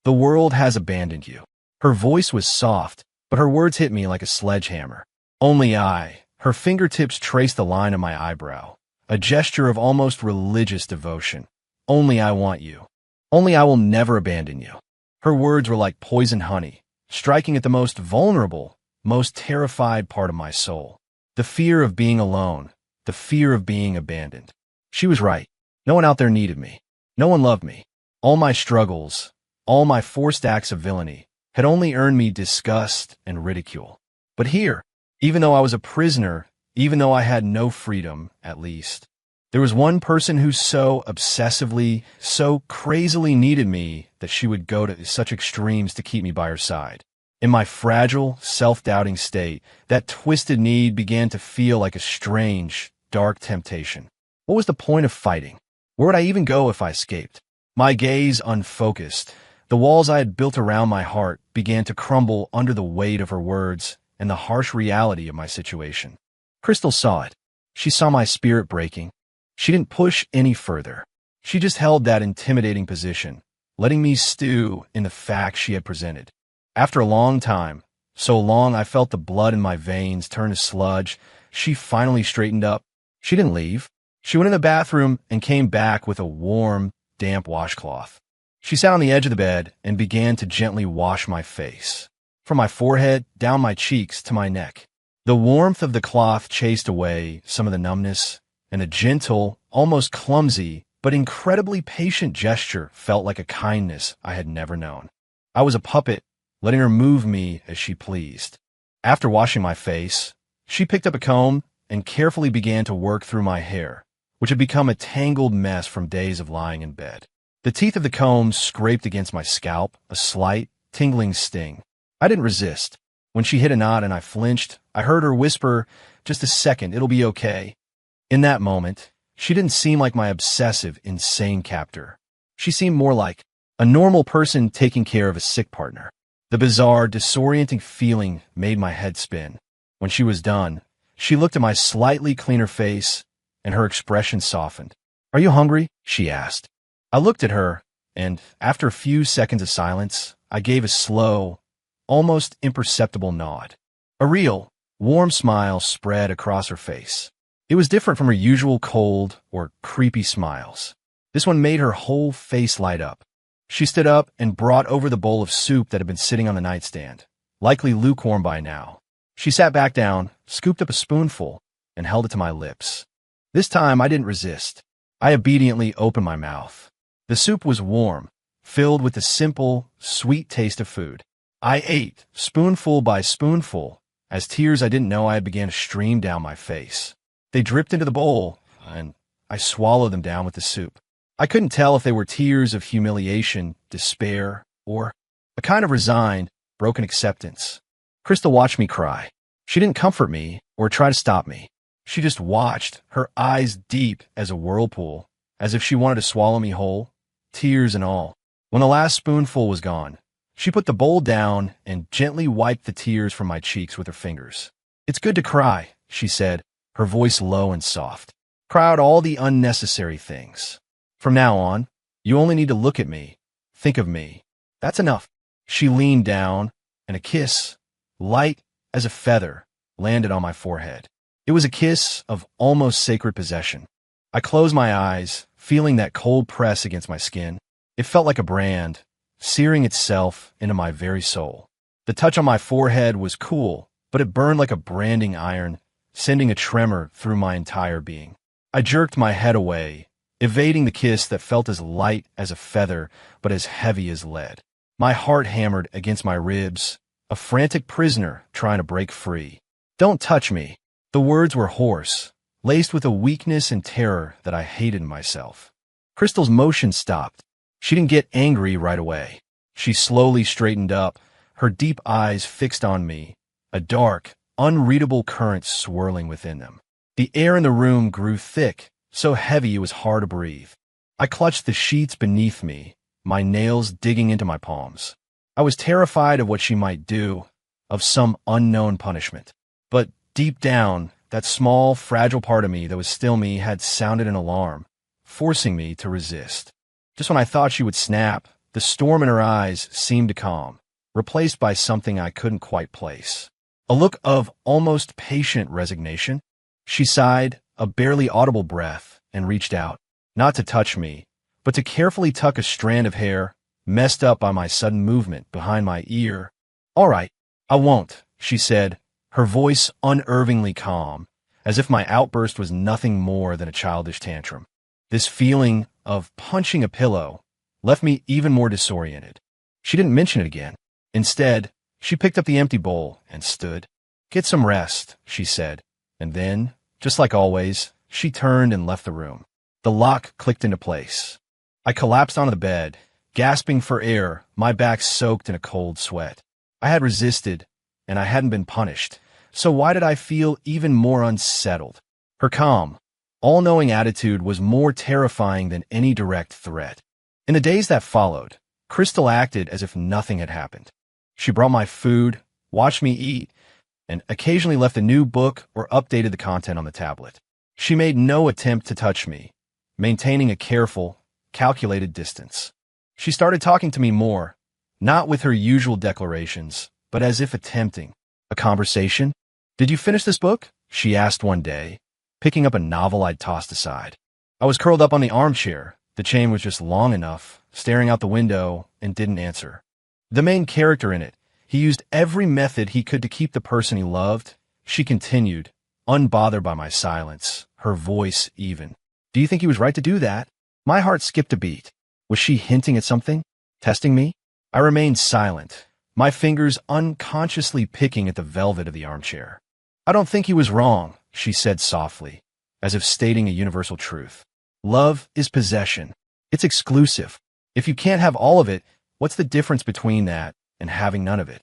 The world has abandoned you." Her voice was soft, but her words hit me like a sledgehammer. Only I. Her fingertips traced the line of my eyebrow, a gesture of almost religious devotion. "Only I want you. Only I will never abandon you." Her words were like poison honey, striking at the most vulnerable, most terrified part of my soul. The fear of being alone, the fear of being abandoned. She was right. No one out there needed me. No one loved me. All my struggles, all my forced acts of villainy, had only earned me disgust and ridicule. But here, even though I was a prisoner, even though I had no freedom, at least, there was one person who so obsessively, so crazily needed me that she would go to such extremes to keep me by her side. In my fragile, self-doubting state, that twisted need began to feel like a strange, dark temptation. What was the point of fighting? Where would I even go if I escaped? My gaze unfocused. The walls I had built around my heart began to crumble under the weight of her words and the harsh reality of my situation. Crystal saw it. She saw my spirit breaking. She didn't push any further. She just held that intimidating position, letting me stew in the facts she had presented. After a long time, So long I felt the blood in my veins turn to sludge. She finally straightened up. She didn't leave. She went in the bathroom and came back with a warm, damp washcloth. She sat on the edge of the bed and began to gently wash my face, from my forehead down my cheeks to my neck. The warmth of the cloth chased away some of the numbness, and a gentle, almost clumsy, but incredibly patient gesture felt like a kindness I had never known. I was a puppet, letting her move me as she pleased. After washing my face, she picked up a comb and carefully began to work through my hair, which had become a tangled mess from days of lying in bed. The teeth of the comb scraped against my scalp, a slight, tingling sting. I didn't resist. When she hit a knot and I flinched, I heard her whisper, "Just a second, it'll be okay." In that moment, she didn't seem like my obsessive, insane captor. She seemed more like a normal person taking care of a sick partner. The bizarre, disorienting feeling made my head spin. When she was done, she looked at my slightly cleaner face, and her expression softened. "Are you hungry?" she asked. I looked at her, and after a few seconds of silence, I gave a slow, almost imperceptible nod. A real, warm smile spread across her face. It was different from her usual cold or creepy smiles. This one made her whole face light up. She stood up and brought over the bowl of soup that had been sitting on the nightstand, likely lukewarm by now. She sat back down, scooped up a spoonful, and held it to my lips. This time I didn't resist. I obediently opened my mouth. The soup was warm, filled with the simple, sweet taste of food. I ate, spoonful by spoonful, as tears I didn't know I had began to stream down my face. They dripped into the bowl, and I swallowed them down with the soup. I couldn't tell if they were tears of humiliation, despair, or a kind of resigned, broken acceptance. Crystal watched me cry. She didn't comfort me or try to stop me. She just watched, her eyes deep as a whirlpool, as if she wanted to swallow me whole, tears and all. When the last spoonful was gone, she put the bowl down and gently wiped the tears from my cheeks with her fingers. "It's good to cry," she said, her voice low and soft. "Cry out all the unnecessary things. From now on, you only need to look at me, think of me. That's enough." She leaned down, and a kiss, light as a feather, landed on my forehead. It was a kiss of almost sacred possession. I closed my eyes, feeling that cold press against my skin. It felt like a brand, searing itself into my very soul. The touch on my forehead was cool, but it burned like a branding iron, sending a tremor through my entire being. I jerked my head away, evading the kiss that felt as light as a feather, but as heavy as lead. My heart hammered against my ribs, a frantic prisoner trying to break free. "Don't touch me." The words were hoarse, laced with a weakness and terror that I hated in myself. Crystal's motion stopped. She didn't get angry right away. She slowly straightened up, her deep eyes fixed on me, a dark, unreadable current swirling within them. The air in the room grew thick, so heavy it was hard to breathe. I clutched the sheets beneath me, my nails digging into my palms. I was terrified of what she might do, of some unknown punishment. But deep down, that small, fragile part of me that was still me had sounded an alarm, forcing me to resist. Just when I thought she would snap, the storm in her eyes seemed to calm, replaced by something I couldn't quite place. A look of almost patient resignation. She sighed, a barely audible breath, and reached out, not to touch me, but to carefully tuck a strand of hair, messed up by my sudden movement, behind my ear. "All right, I won't," she said, her voice unnervingly calm, as if my outburst was nothing more than a childish tantrum. This feeling of punching a pillow left me even more disoriented. She didn't mention it again. Instead, she picked up the empty bowl and stood. "Get some rest," she said, and then, just like always, she turned and left the room. The lock clicked into place. I collapsed onto the bed, gasping for air, my back soaked in a cold sweat. I had resisted, and I hadn't been punished, so why did I feel even more unsettled? Her calm, all-knowing attitude was more terrifying than any direct threat. In the days that followed, Crystal acted as if nothing had happened. She brought my food, watched me eat, and occasionally left a new book or updated the content on the tablet. She made no attempt to touch me, maintaining a careful, calculated distance. She started talking to me more, not with her usual declarations, but as if attempting a conversation. "Did you finish this book?" she asked one day, picking up a novel I'd tossed aside. I was curled up on the armchair. The chain was just long enough, staring out the window, and didn't answer. The main character in it, he used every method he could to keep the person he loved. She continued, unbothered by my silence, her voice even. "Do you think he was right to do that?" My heart skipped a beat. Was she hinting at something? Testing me? I remained silent, my fingers unconsciously picking at the velvet of the armchair. "I don't think he was wrong," she said softly, as if stating a universal truth. "Love is possession. It's exclusive. If you can't have all of it, what's the difference between that and having none of it?"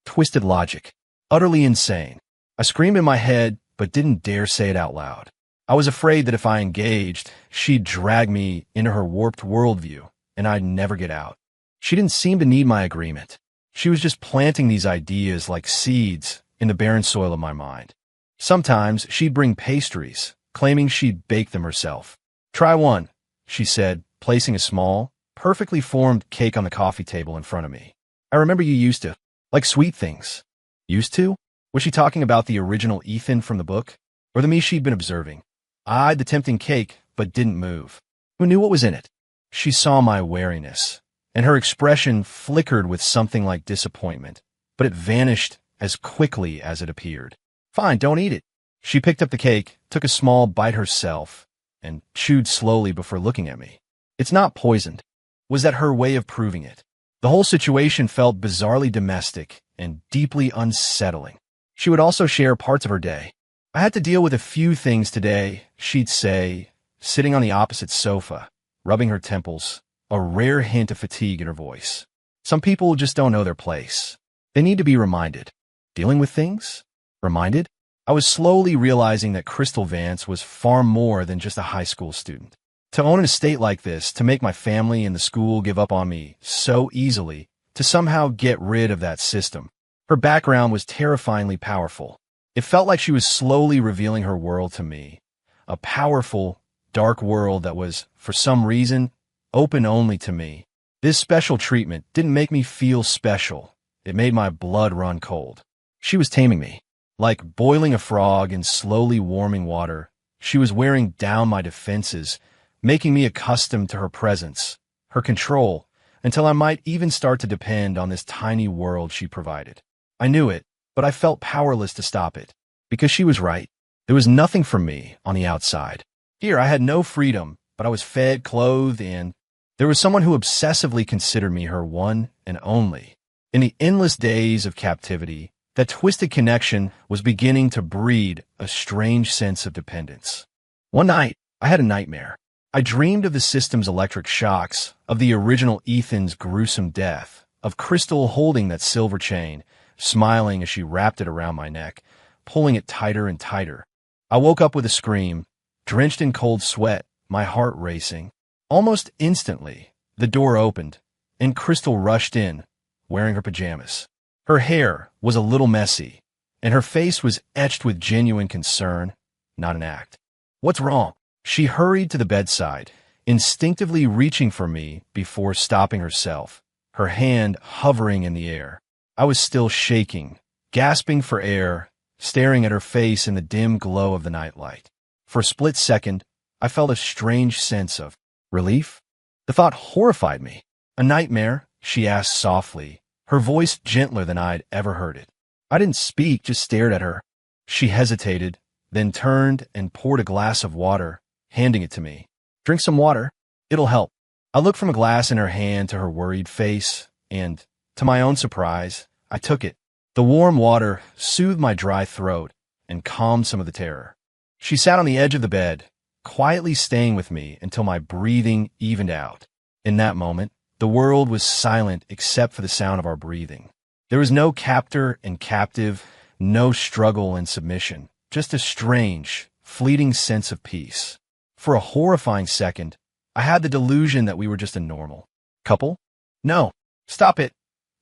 Twisted logic. Utterly insane. I screamed in my head, but didn't dare say it out loud. I was afraid that if I engaged, she'd drag me into her warped worldview, and I'd never get out. She didn't seem to need my agreement. She was just planting these ideas like seeds in the barren soil of my mind. Sometimes she'd bring pastries, claiming she'd bake them herself. "Try one," she said, placing a small, perfectly formed cake on the coffee table in front of me. "I remember you used to like sweet things." Used to? Was she talking about the original Ethan from the book, or the me she'd been observing? I eyed the tempting cake, but didn't move. Who knew what was in it? She saw my wariness, and her expression flickered with something like disappointment, but it vanished as quickly as it appeared. "Fine, don't eat it." She picked up the cake, took a small bite herself, and chewed slowly before looking at me. "It's not poisoned." Was that her way of proving it? The whole situation felt bizarrely domestic and deeply unsettling. She would also share parts of her day. "I had to deal with a few things today," she'd say, sitting on the opposite sofa, rubbing her temples, a rare hint of fatigue in her voice. "Some people just don't know their place. They need to be reminded." Dealing with things? Reminded? I was slowly realizing that Crystal Vance was far more than just a high school student. To own an estate like this, to make my family and the school give up on me so easily, to somehow get rid of that system. Her background was terrifyingly powerful. It felt like she was slowly revealing her world to me. A powerful, dark world that was, for some reason, open only to me. This special treatment didn't make me feel special. It made my blood run cold. She was taming me. Like boiling a frog in slowly warming water, she was wearing down my defenses, making me accustomed to her presence, her control, until I might even start to depend on this tiny world she provided. I knew it, but I felt powerless to stop it. Because she was right. There was nothing for me on the outside. Here, I had no freedom, but I was fed, clothed, and there was someone who obsessively considered me her one and only. In the endless days of captivity, that twisted connection was beginning to breed a strange sense of dependence. One night, I had a nightmare. I dreamed of the system's electric shocks, of the original Ethan's gruesome death, of Crystal holding that silver chain, smiling as she wrapped it around my neck, pulling it tighter and tighter. I woke up with a scream, drenched in cold sweat, my heart racing. Almost instantly, the door opened, and Crystal rushed in, wearing her pajamas. Her hair was a little messy, and her face was etched with genuine concern, not an act. "What's wrong?" She hurried to the bedside, instinctively reaching for me before stopping herself, her hand hovering in the air. I was still shaking, gasping for air, staring at her face in the dim glow of the nightlight. For a split second, I felt a strange sense of relief. The thought horrified me. "A nightmare?" she asked softly, her voice gentler than I'd ever heard it. I didn't speak, just stared at her. She hesitated, then turned and poured a glass of water, handing it to me. "Drink some water. It'll help." I looked from a glass in her hand to her worried face, and, to my own surprise, I took it. The warm water soothed my dry throat and calmed some of the terror. She sat on the edge of the bed, quietly staying with me until my breathing evened out. In that moment, the world was silent except for the sound of our breathing. There was no captor and captive, no struggle and submission, just a strange, fleeting sense of peace. For a horrifying second, I had the delusion that we were just a normal couple. "No, stop it."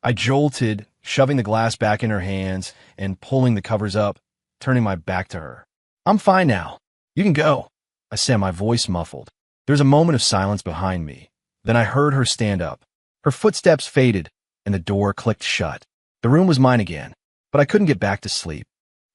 I jolted, shoving the glass back in her hands and pulling the covers up, turning my back to her. "I'm fine now. You can go," I said, my voice muffled. There was a moment of silence behind me. Then I heard her stand up. Her footsteps faded, and the door clicked shut. The room was mine again, but I couldn't get back to sleep.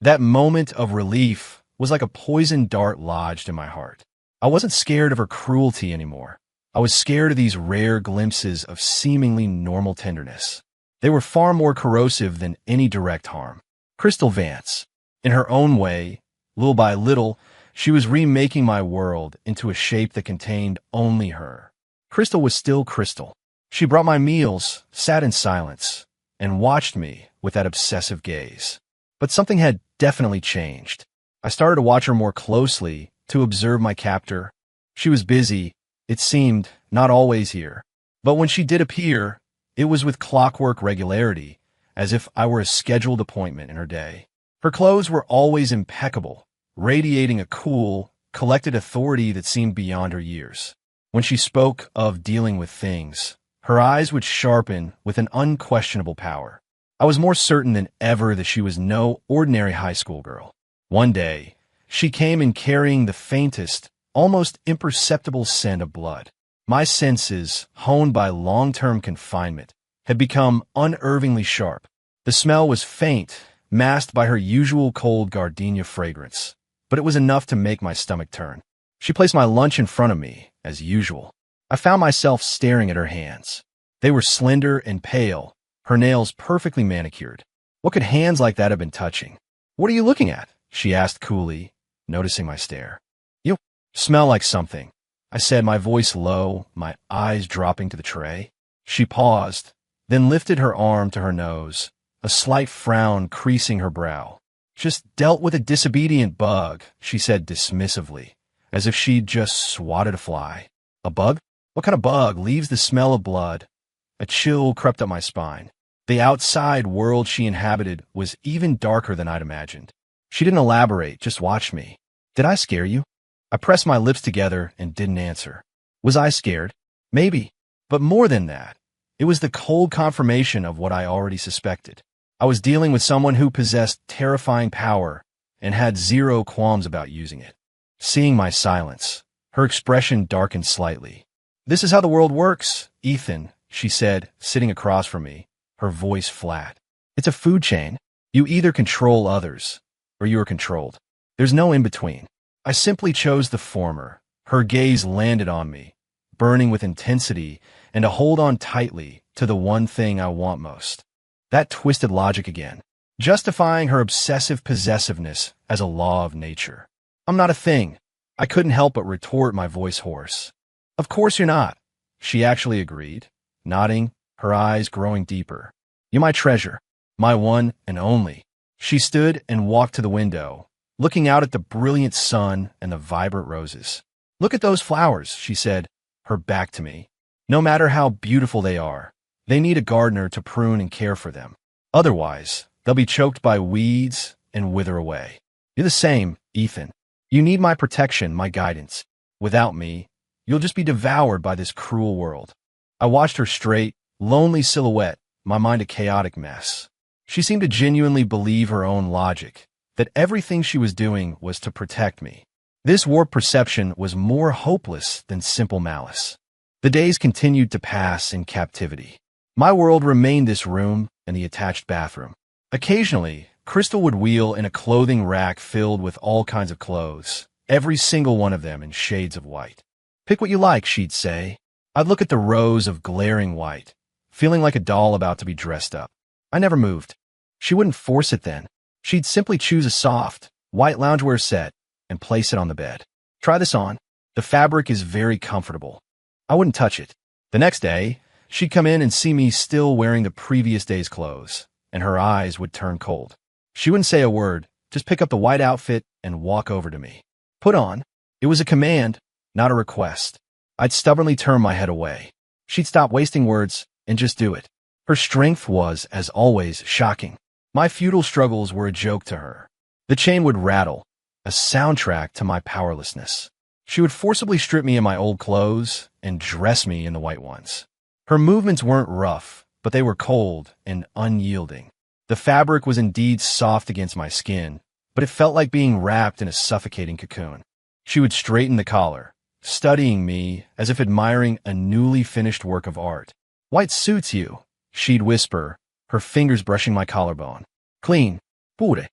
That moment of relief was like a poison dart lodged in my heart. I wasn't scared of her cruelty anymore. I was scared of these rare glimpses of seemingly normal tenderness. They were far more corrosive than any direct harm. Crystal Vance. In her own way, little by little, she was remaking my world into a shape that contained only her. Crystal was still Crystal. She brought my meals, sat in silence, and watched me with that obsessive gaze. But something had definitely changed. I started to watch her more closely, to observe my captor. She was busy, it seemed, not always here. But when she did appear, it was with clockwork regularity, as if I were a scheduled appointment in her day. Her clothes were always impeccable, radiating a cool, collected authority that seemed beyond her years. When she spoke of dealing with things, her eyes would sharpen with an unquestionable power. I was more certain than ever that she was no ordinary high school girl. One day, she came in carrying the faintest, almost imperceptible scent of blood. My senses, honed by long-term confinement, had become unervingly sharp. The smell was faint, masked by her usual cold gardenia fragrance, but it was enough to make my stomach turn. She placed my lunch in front of me, as usual. I found myself staring at her hands. They were slender and pale, her nails perfectly manicured. What could hands like that have been touching? "What are you looking at?" she asked coolly, noticing my stare. "You smell like something," I said, my voice low, my eyes dropping to the tray. She paused, then lifted her arm to her nose, a slight frown creasing her brow. "Just dealt with a disobedient bug," she said dismissively, as if she'd just swatted a fly. "A bug? What kind of bug leaves the smell of blood?" A chill crept up my spine. The outside world she inhabited was even darker than I'd imagined. She didn't elaborate, just watched me. Did I scare you? I pressed my lips together and didn't answer. Was I scared? Maybe. But more than that, it was the cold confirmation of what I already suspected. I was dealing with someone who possessed terrifying power and had zero qualms about using it. Seeing my silence, her expression darkened slightly. "This is how the world works, Ethan," she said, sitting across from me, her voice flat. "It's a food chain. You either control others, or you are controlled. There's no in-between." I simply chose the former. Her gaze landed on me, burning with intensity and to hold on tightly to the one thing I want most. That twisted logic again, justifying her obsessive possessiveness as a law of nature. "I'm not a thing." I couldn't help but retort, my voice hoarse. "Of course you're not," she actually agreed, nodding, her eyes growing deeper. "You're my treasure, my one and only." She stood and walked to the window, looking out at the brilliant sun and the vibrant roses. "Look at those flowers," she said, her back to me. "No matter how beautiful they are, they need a gardener to prune and care for them. Otherwise, they'll be choked by weeds and wither away. You're the same, Ethan. You need my protection, my guidance. Without me, you'll just be devoured by this cruel world." I watched her straight, lonely silhouette, my mind a chaotic mess. She seemed to genuinely believe her own logic, that everything she was doing was to protect me. This warped perception was more hopeless than simple malice. The days continued to pass in captivity. My world remained this room and the attached bathroom. Occasionally, Crystal would wheel in a clothing rack filled with all kinds of clothes, every single one of them in shades of white. "Pick what you like," she'd say. I'd look at the rows of glaring white, feeling like a doll about to be dressed up. I never moved. She wouldn't force it then. She'd simply choose a soft, white loungewear set and place it on the bed. "Try this on. The fabric is very comfortable." I wouldn't touch it. The next day, she'd come in and see me still wearing the previous day's clothes, and her eyes would turn cold. She wouldn't say a word, just pick up the white outfit and walk over to me. "Put on." It was a command, not a request. I'd stubbornly turn my head away. She'd stop wasting words and just do it. Her strength was, as always, shocking. My futile struggles were a joke to her. The chain would rattle, a soundtrack to my powerlessness. She would forcibly strip me of my old clothes and dress me in the white ones. Her movements weren't rough, but they were cold and unyielding. The fabric was indeed soft against my skin, but it felt like being wrapped in a suffocating cocoon. She would straighten the collar, studying me as if admiring a newly finished work of art. "White suits you," she'd whisper, her fingers brushing my collarbone. Clean. Pure.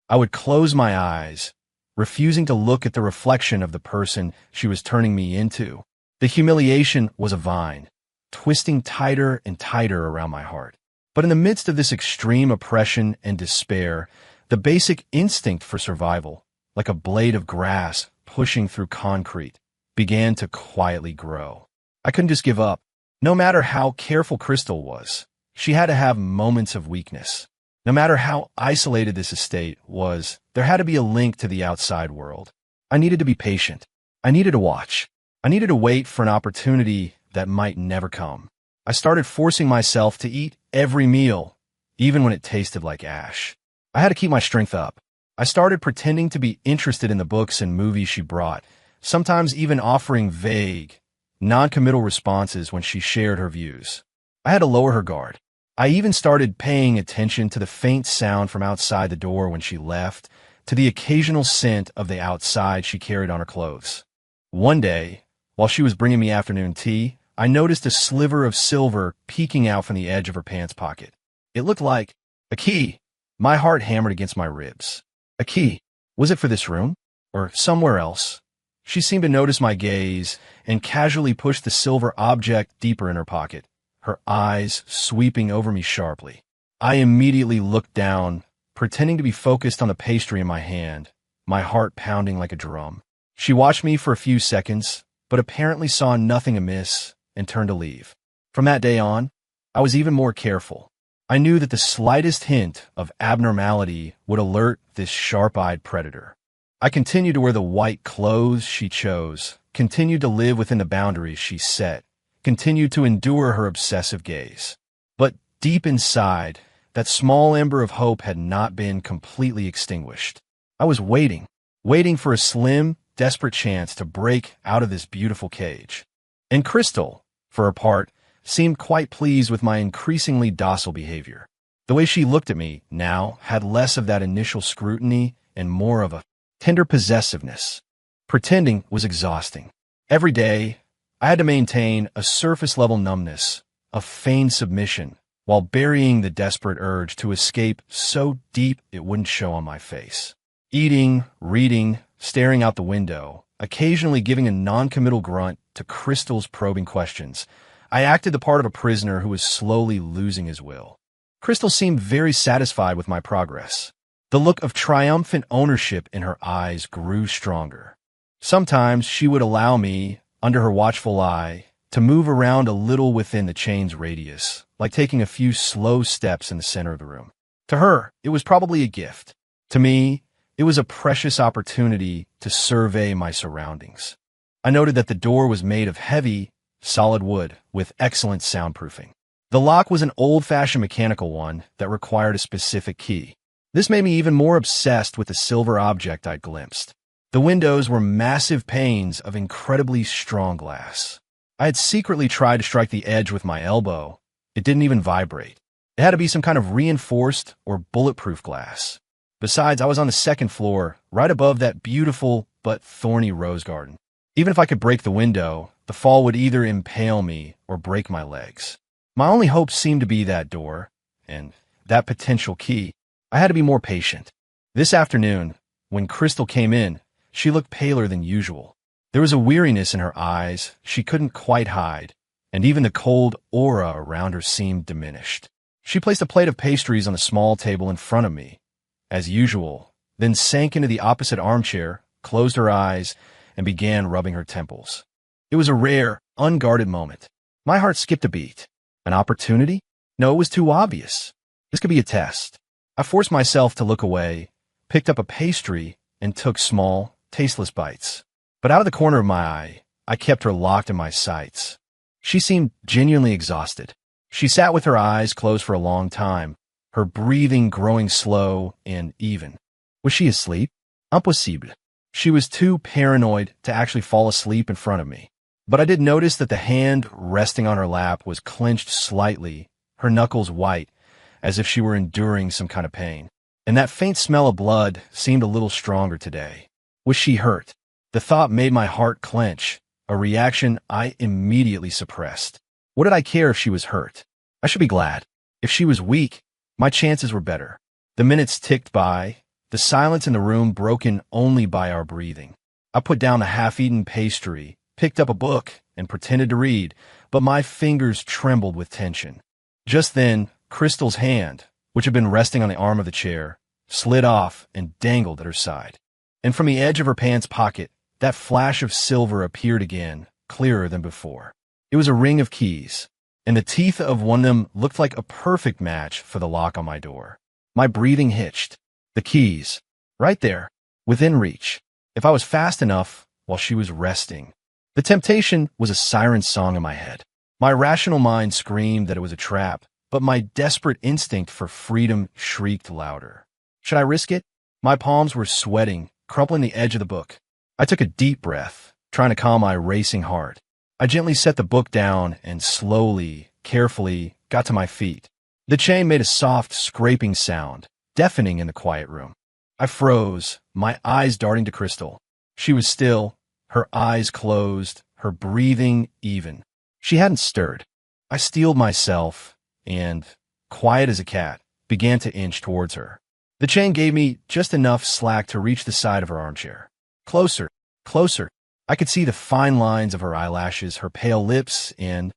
I would close my eyes, refusing to look at the reflection of the person she was turning me into. The humiliation was a vine, twisting tighter and tighter around my heart. But in the midst of this extreme oppression and despair, the basic instinct for survival, like a blade of grass pushing through concrete, began to quietly grow. I couldn't just give up. No matter how careful Crystal was, she had to have moments of weakness. No matter how isolated this estate was, there had to be a link to the outside world. I needed to be patient. I needed to watch. I needed to wait for an opportunity that might never come. I started forcing myself to eat every meal, even when it tasted like ash. I had to keep my strength up. I started pretending to be interested in the books and movies she brought, sometimes even offering vague, non-committal responses when she shared her views. I had to lower her guard. I even started paying attention to the faint sound from outside the door when she left, to the occasional scent of the outside she carried on her clothes. One day, while she was bringing me afternoon tea, I noticed a sliver of silver peeking out from the edge of her pants pocket. It looked like a key. My heart hammered against my ribs. A key. Was it for this room? Or somewhere else? She seemed to notice my gaze and casually pushed the silver object deeper in her pocket, her eyes sweeping over me sharply. I immediately looked down, pretending to be focused on the pastry in my hand, my heart pounding like a drum. She watched me for a few seconds, but apparently saw nothing amiss and turned to leave. From that day on, I was even more careful. I knew that the slightest hint of abnormality would alert this sharp-eyed predator. I continued to wear the white clothes she chose, continued to live within the boundaries she set, continued to endure her obsessive gaze. But deep inside, that small ember of hope had not been completely extinguished. I was waiting for a slim, desperate chance to break out of this beautiful cage. And Crystal, for her part, seemed quite pleased with my increasingly docile behavior. The way she looked at me now had less of that initial scrutiny and more of a tender possessiveness. Pretending was exhausting. Every day, I had to maintain a surface-level numbness, a feigned submission, while burying the desperate urge to escape so deep it wouldn't show on my face. Eating, reading, staring out the window, occasionally giving a non-committal grunt to Crystal's probing questions, I acted the part of a prisoner who was slowly losing his will. Crystal seemed very satisfied with my progress. The look of triumphant ownership in her eyes grew stronger. Sometimes she would allow me, under her watchful eye, to move around a little within the chain's radius, like taking a few slow steps in the center of the room. To her, it was probably a gift. To me, it was a precious opportunity to survey my surroundings. I noted that the door was made of heavy, solid wood with excellent soundproofing. The lock was an old-fashioned mechanical one that required a specific key. This made me even more obsessed with the silver object I'd glimpsed. The windows were massive panes of incredibly strong glass. I had secretly tried to strike the edge with my elbow. It didn't even vibrate. It had to be some kind of reinforced or bulletproof glass. Besides, I was on the second floor, right above that beautiful but thorny rose garden. Even if I could break the window, the fall would either impale me or break my legs. My only hope seemed to be that door, and that potential key. I had to be more patient. This afternoon, when Crystal came in, she looked paler than usual. There was a weariness in her eyes she couldn't quite hide, and even the cold aura around her seemed diminished. She placed a plate of pastries on a small table in front of me, as usual, then sank into the opposite armchair, closed her eyes, and began rubbing her temples. It was a rare, unguarded moment. My heart skipped a beat. An opportunity? No, it was too obvious. This could be a test. I forced myself to look away, picked up a pastry, and took small, tasteless bites. But out of the corner of my eye, I kept her locked in my sights. She seemed genuinely exhausted. She sat with her eyes closed for a long time, her breathing growing slow and even. Was she asleep? Impossible. She was too paranoid to actually fall asleep in front of me. But I did notice that the hand resting on her lap was clenched slightly, her knuckles white, as if she were enduring some kind of pain. And that faint smell of blood seemed a little stronger today. Was she hurt? The thought made my heart clench, a reaction I immediately suppressed. What did I care if she was hurt? I should be glad. If she was weak, my chances were better. The minutes ticked by, the silence in the room broken only by our breathing. I put down the half-eaten pastry, picked up a book, and pretended to read, but my fingers trembled with tension. Just then, Crystal's hand, which had been resting on the arm of the chair, slid off and dangled at her side. And from the edge of her pants pocket, that flash of silver appeared again, clearer than before. It was a ring of keys, and the teeth of one of them looked like a perfect match for the lock on my door. My breathing hitched. The keys, right there, within reach. If I was fast enough while she was resting. The temptation was a siren song in my head. My rational mind screamed that it was a trap, but my desperate instinct for freedom shrieked louder. Should I risk it? My palms were sweating, crumpling the edge of the book. I took a deep breath, trying to calm my racing heart. I gently set the book down and slowly, carefully, got to my feet. The chain made a soft, scraping sound, deafening in the quiet room. I froze, my eyes darting to Crystal. She was still, her eyes closed, her breathing even. She hadn't stirred. I steeled myself and, quiet as a cat, began to inch towards her. The chain gave me just enough slack to reach the side of her armchair. Closer, closer. I could see the fine lines of her eyelashes, her pale lips, and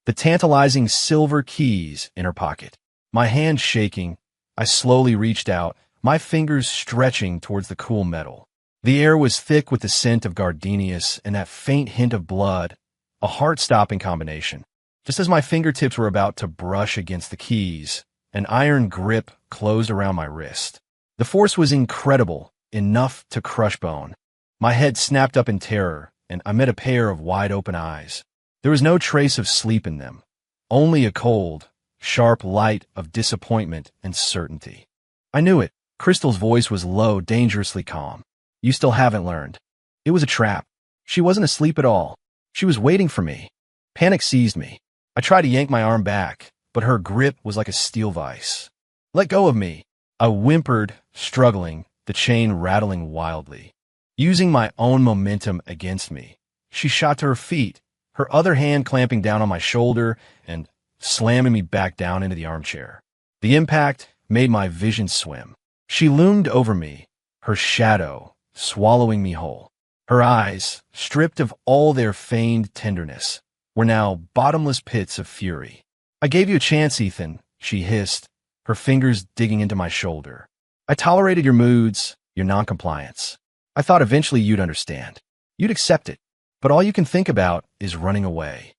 the tantalizing silver keys in her pocket. My hand shaking, I slowly reached out, my fingers stretching towards the cool metal. The air was thick with the scent of gardenias and that faint hint of blood, a heart-stopping combination. Just as my fingertips were about to brush against the keys, an iron grip closed around my wrist. The force was incredible, enough to crush bone. My head snapped up in terror, and I met a pair of wide-open eyes. There was no trace of sleep in them, only a cold, sharp light of disappointment and certainty. I knew it. Crystal's voice was low, dangerously calm. You still haven't learned. It was a trap. She wasn't asleep at all. She was waiting for me. Panic seized me. I tried to yank my arm back, but her grip was like a steel vise. Let go of me. I whimpered, struggling, the chain rattling wildly. Using my own momentum against me, she shot to her feet, her other hand clamping down on my shoulder and slamming me back down into the armchair. The impact made my vision swim. She loomed over me, her shadow swallowing me whole. Her eyes, stripped of all their feigned tenderness, were now bottomless pits of fury. I gave you a chance, Ethan, she hissed, her fingers digging into my shoulder. I tolerated your moods, your noncompliance. I thought eventually you'd understand. You'd accept it. But all you can think about is running away.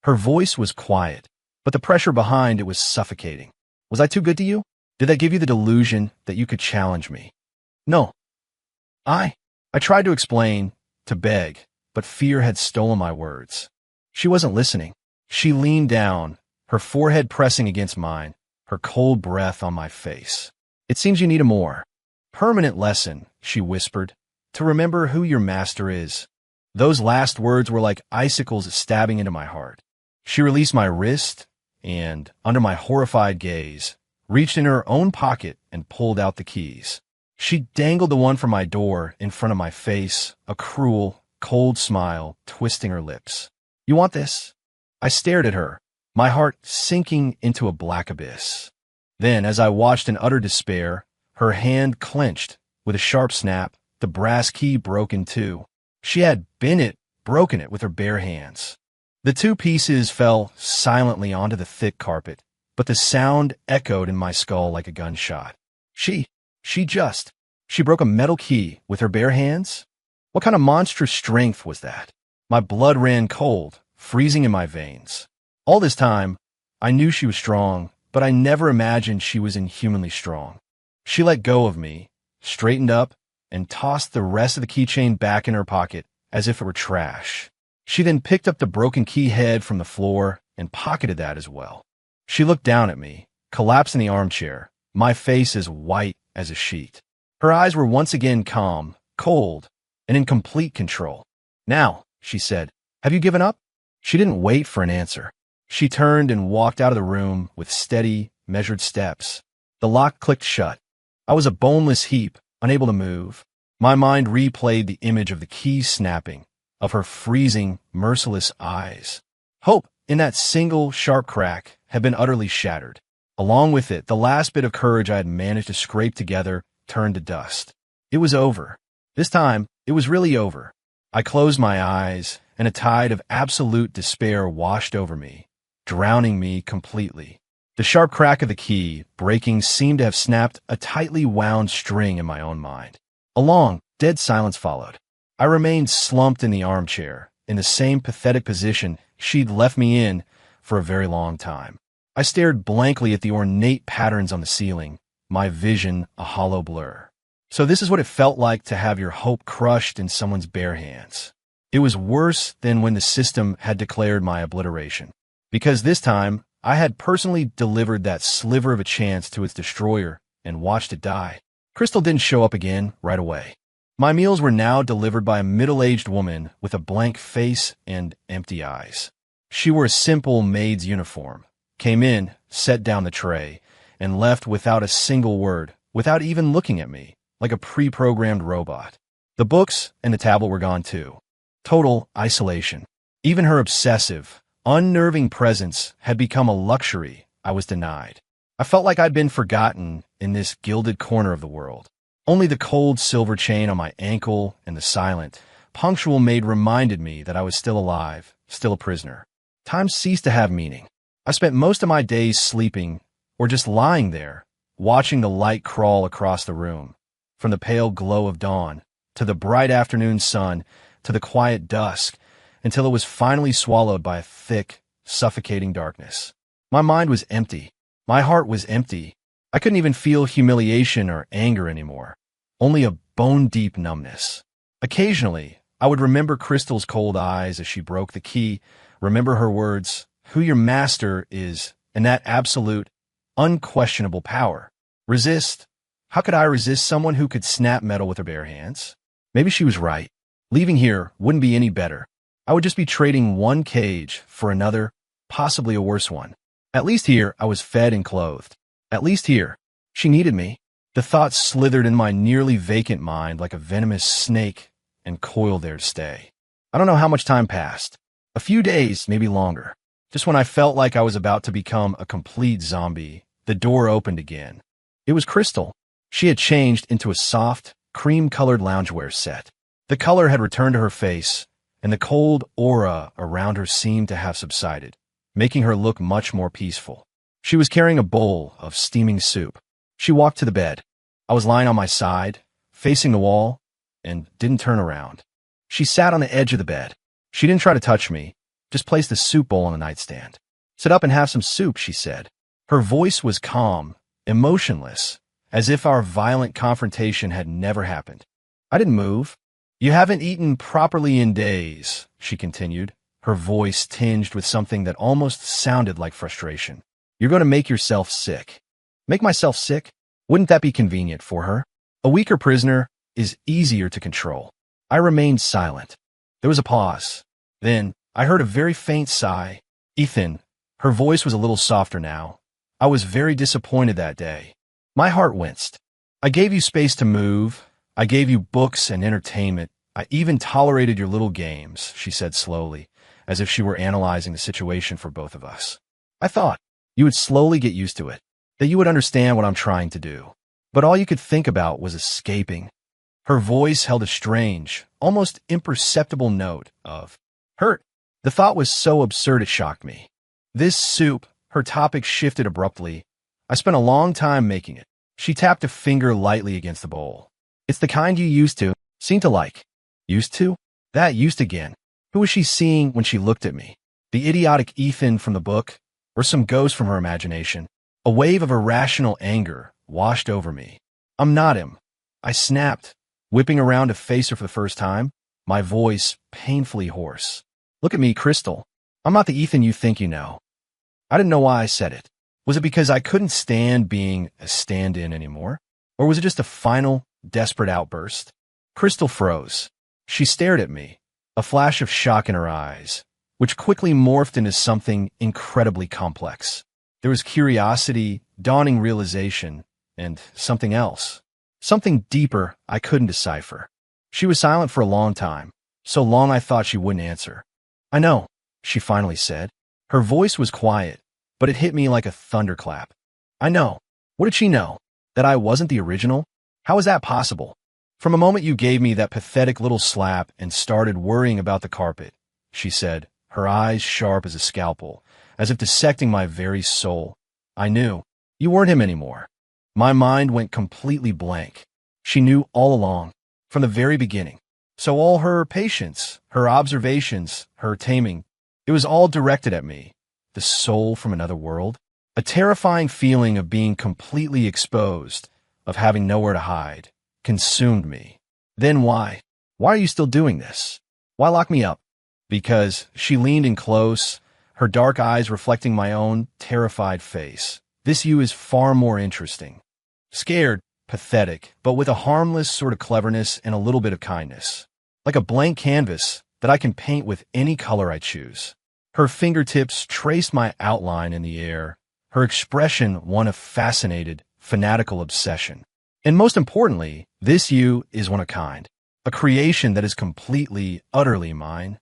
Her voice was quiet, but the pressure behind it was suffocating. Was I too good to you? Did that give you the delusion that you could challenge me? No. I tried to explain, to beg, but fear had stolen my words. She wasn't listening. She leaned down, her forehead pressing against mine, her cold breath on my face. It seems you need a more permanent lesson, she whispered, to remember who your master is. Those last words were like icicles stabbing into my heart. She released my wrist and, under my horrified gaze, reached in her own pocket and pulled out the keys. She dangled the one from my door in front of my face, a cruel, cold smile twisting her lips. You want this? I stared at her, my heart sinking into a black abyss. Then, as I watched in utter despair, her hand clenched. With a sharp snap, the brass key broke in two. She had broken it with her bare hands. The two pieces fell silently onto the thick carpet, but the sound echoed in my skull like a gunshot. She broke a metal key with her bare hands? What kind of monstrous strength was that? My blood ran cold, freezing in my veins. All this time, I knew she was strong, but I never imagined she was inhumanly strong. She let go of me, straightened up, and tossed the rest of the keychain back in her pocket as if it were trash. She then picked up the broken key head from the floor and pocketed that as well. She looked down at me, collapsed in the armchair, my face as white as a sheet. Her eyes were once again calm, cold, and in complete control. Now, she said, have you given up? She didn't wait for an answer. She turned and walked out of the room with steady, measured steps. The lock clicked shut. I was a boneless heap, unable to move. My mind replayed the image of the keys snapping, of her freezing, merciless eyes. Hope, in that single, sharp crack, had been utterly shattered. Along with it, the last bit of courage I had managed to scrape together turned to dust. It was over. This time, it was really over. I closed my eyes, and a tide of absolute despair washed over me, drowning me completely. The sharp crack of the key, breaking, seemed to have snapped a tightly wound string in my own mind. A long, dead silence followed. I remained slumped in the armchair, in the same pathetic position she'd left me in for a very long time. I stared blankly at the ornate patterns on the ceiling, my vision a hollow blur. So this is what it felt like to have your hope crushed in someone's bare hands. It was worse than when the system had declared my obliteration, because this time I had personally delivered that sliver of a chance to its destroyer and watched it die. Crystal didn't show up again right away. My meals were now delivered by a middle-aged woman with a blank face and empty eyes. She wore a simple maid's uniform, came in, set down the tray, and left without a single word, without even looking at me, like a pre-programmed robot. The books and the tablet were gone too. Total isolation. Even her obsessive, unnerving presence had become a luxury I was denied. I felt like I'd been forgotten in this gilded corner of the world. Only the cold silver chain on my ankle and the silent, punctual maid reminded me that I was still alive, still a prisoner. Time ceased to have meaning. I spent most of my days sleeping or just lying there, watching the light crawl across the room, from the pale glow of dawn to the bright afternoon sun to the quiet dusk, until it was finally swallowed by a thick, suffocating darkness. My mind was empty. My heart was empty. I couldn't even feel humiliation or anger anymore, only a bone-deep numbness. Occasionally, I would remember Crystal's cold eyes as she broke the key, remember her words, "Who your master is," and that absolute, unquestionable power. Resist? How could I resist someone who could snap metal with her bare hands? Maybe she was right. Leaving here wouldn't be any better. I would just be trading one cage for another, possibly a worse one. At least here, I was fed and clothed. At least here, she needed me. The thought slithered in my nearly vacant mind like a venomous snake and coiled there to stay. I don't know how much time passed. A few days, maybe longer. Just when I felt like I was about to become a complete zombie, the door opened again. It was Crystal. She had changed into a soft, cream-colored loungewear set. The color had returned to her face, and the cold aura around her seemed to have subsided, making her look much more peaceful. She was carrying a bowl of steaming soup. She walked to the bed. I was lying on my side, facing the wall, and didn't turn around. She sat on the edge of the bed. She didn't try to touch me, just placed the soup bowl on the nightstand. "Sit up and have some soup," she said. Her voice was calm, emotionless, as if our violent confrontation had never happened. I didn't move. "You haven't eaten properly in days," she continued, her voice tinged with something that almost sounded like frustration. "You're going to make yourself sick." Make myself sick? Wouldn't that be convenient for her? A weaker prisoner is easier to control. I remained silent. There was a pause. Then I heard a very faint sigh. "Ethan," her voice was a little softer now. "I was very disappointed that day." My heart winced. "I gave you space to move. I gave you books and entertainment. I even tolerated your little games," she said slowly, as if she were analyzing the situation for both of us. "I thought you would slowly get used to it, that you would understand what I'm trying to do. But all you could think about was escaping." Her voice held a strange, almost imperceptible note of hurt. The thought was so absurd it shocked me. This soup, her topic shifted abruptly. "I spent a long time making it." She tapped a finger lightly against the bowl. "It's the kind you used to, seem to like." Used to? That used again. Who was she seeing when she looked at me? The idiotic Ethan from the book? Or some ghost from her imagination? A wave of irrational anger washed over me. "I'm not him," I snapped, whipping around to face her for the first time, my voice painfully hoarse. "Look at me, Crystal. I'm not the Ethan you think you know." I didn't know why I said it. Was it because I couldn't stand being a stand-in anymore? Or was it just a final, desperate outburst? Crystal froze. She stared at me, a flash of shock in her eyes, which quickly morphed into something incredibly complex. There was curiosity, dawning realization, and something else. Something deeper I couldn't decipher. She was silent for a long time, so long I thought she wouldn't answer. "I know," she finally said. Her voice was quiet, but it hit me like a thunderclap. I know. What did she know? That I wasn't the original? How is that possible? From a moment you gave me that pathetic little slap and started worrying about the carpet, she said, her eyes sharp as a scalpel, as if dissecting my very soul. I knew. You weren't him anymore. My mind went completely blank. She knew all along, from the very beginning. So all her patience, her observations, her taming, it was all directed at me, the soul from another world. A terrifying feeling of being completely exposed, of having nowhere to hide, consumed me. Then why? Why are you still doing this? Why lock me up? Because she leaned in close, her dark eyes reflecting my own terrified face. This you is far more interesting. Scared, pathetic, but with a harmless sort of cleverness and a little bit of kindness. Like a blank canvas that I can paint with any color I choose. Her fingertips traced my outline in the air, her expression one of fascinated, fanatical obsession. And most importantly, this you is one of a kind, a creation that is completely, utterly mine.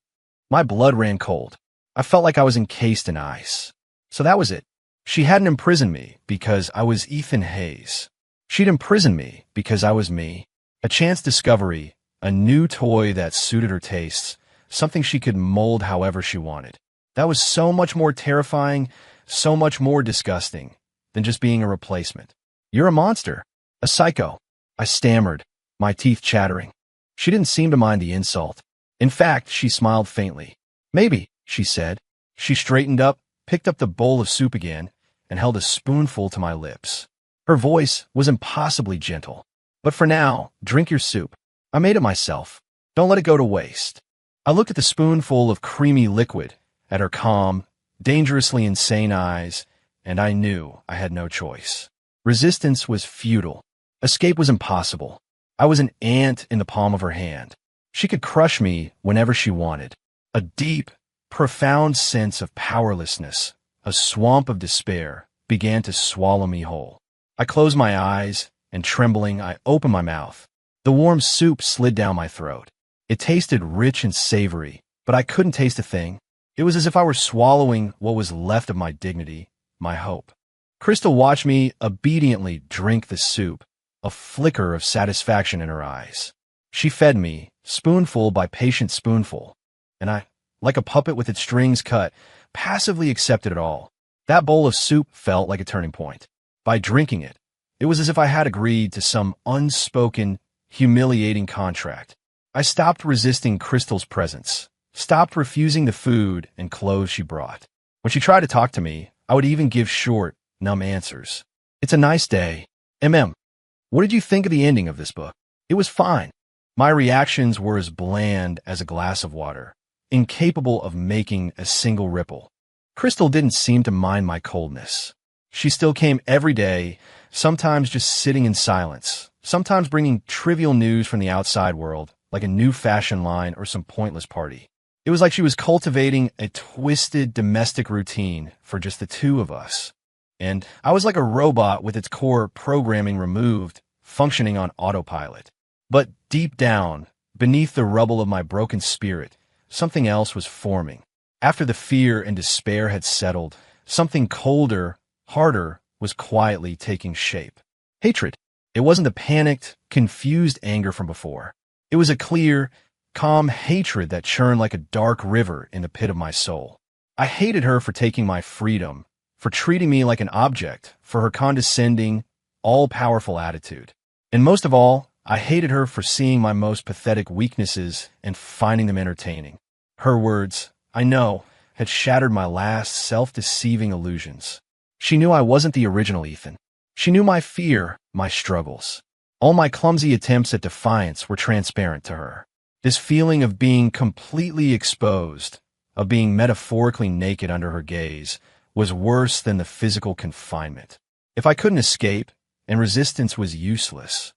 My blood ran cold. I felt like I was encased in ice. So that was it. She hadn't imprisoned me because I was Ethan Hayes. She'd imprisoned me because I was me. A chance discovery, a new toy that suited her tastes, something she could mold however she wanted. That was so much more terrifying, so much more disgusting than just being a replacement. You're a monster, a psycho, I stammered, my teeth chattering. She didn't seem to mind the insult. In fact, she smiled faintly. Maybe, she said. She straightened up, picked up the bowl of soup again, and held a spoonful to my lips. Her voice was impossibly gentle. But for now, drink your soup. I made it myself. Don't let it go to waste. I looked at the spoonful of creamy liquid, at her calm, dangerously insane eyes, and I knew I had no choice. Resistance was futile. Escape was impossible. I was an ant in the palm of her hand. She could crush me whenever she wanted. A deep, profound sense of powerlessness, a swamp of despair, began to swallow me whole. I closed my eyes, and trembling, I opened my mouth. The warm soup slid down my throat. It tasted rich and savory, but I couldn't taste a thing. It was as if I were swallowing what was left of my dignity, my hope. Crystal watched me obediently drink the soup, a flicker of satisfaction in her eyes. She fed me, spoonful by patient spoonful, and I, like a puppet with its strings cut, passively accepted it all. That bowl of soup felt like a turning point. By drinking it, it was as if I had agreed to some unspoken, humiliating contract. I stopped resisting Crystal's presence, stopped refusing the food and clothes she brought. When she tried to talk to me, I would even give short, numb answers. It's a nice day. What did you think of the ending of this book? It was fine. My reactions were as bland as a glass of water, incapable of making a single ripple. Crystal didn't seem to mind my coldness. She still came every day, sometimes just sitting in silence, sometimes bringing trivial news from the outside world, like a new fashion line or some pointless party. It was like she was cultivating a twisted domestic routine for just the two of us. And I was like a robot with its core programming removed, functioning on autopilot. But deep down, beneath the rubble of my broken spirit, something else was forming. After the fear and despair had settled, something colder, harder, was quietly taking shape. Hatred. It wasn't the panicked, confused anger from before. It was a clear, calm hatred that churned like a dark river in the pit of my soul. I hated her for taking my freedom, for treating me like an object, for her condescending, all-powerful attitude. And most of all, I hated her for seeing my most pathetic weaknesses and finding them entertaining. Her words, I know, had shattered my last self-deceiving illusions. She knew I wasn't the original Ethan. She knew my fear, my struggles. All my clumsy attempts at defiance were transparent to her. This feeling of being completely exposed, of being metaphorically naked under her gaze, was worse than the physical confinement. If I couldn't escape, and resistance was useless,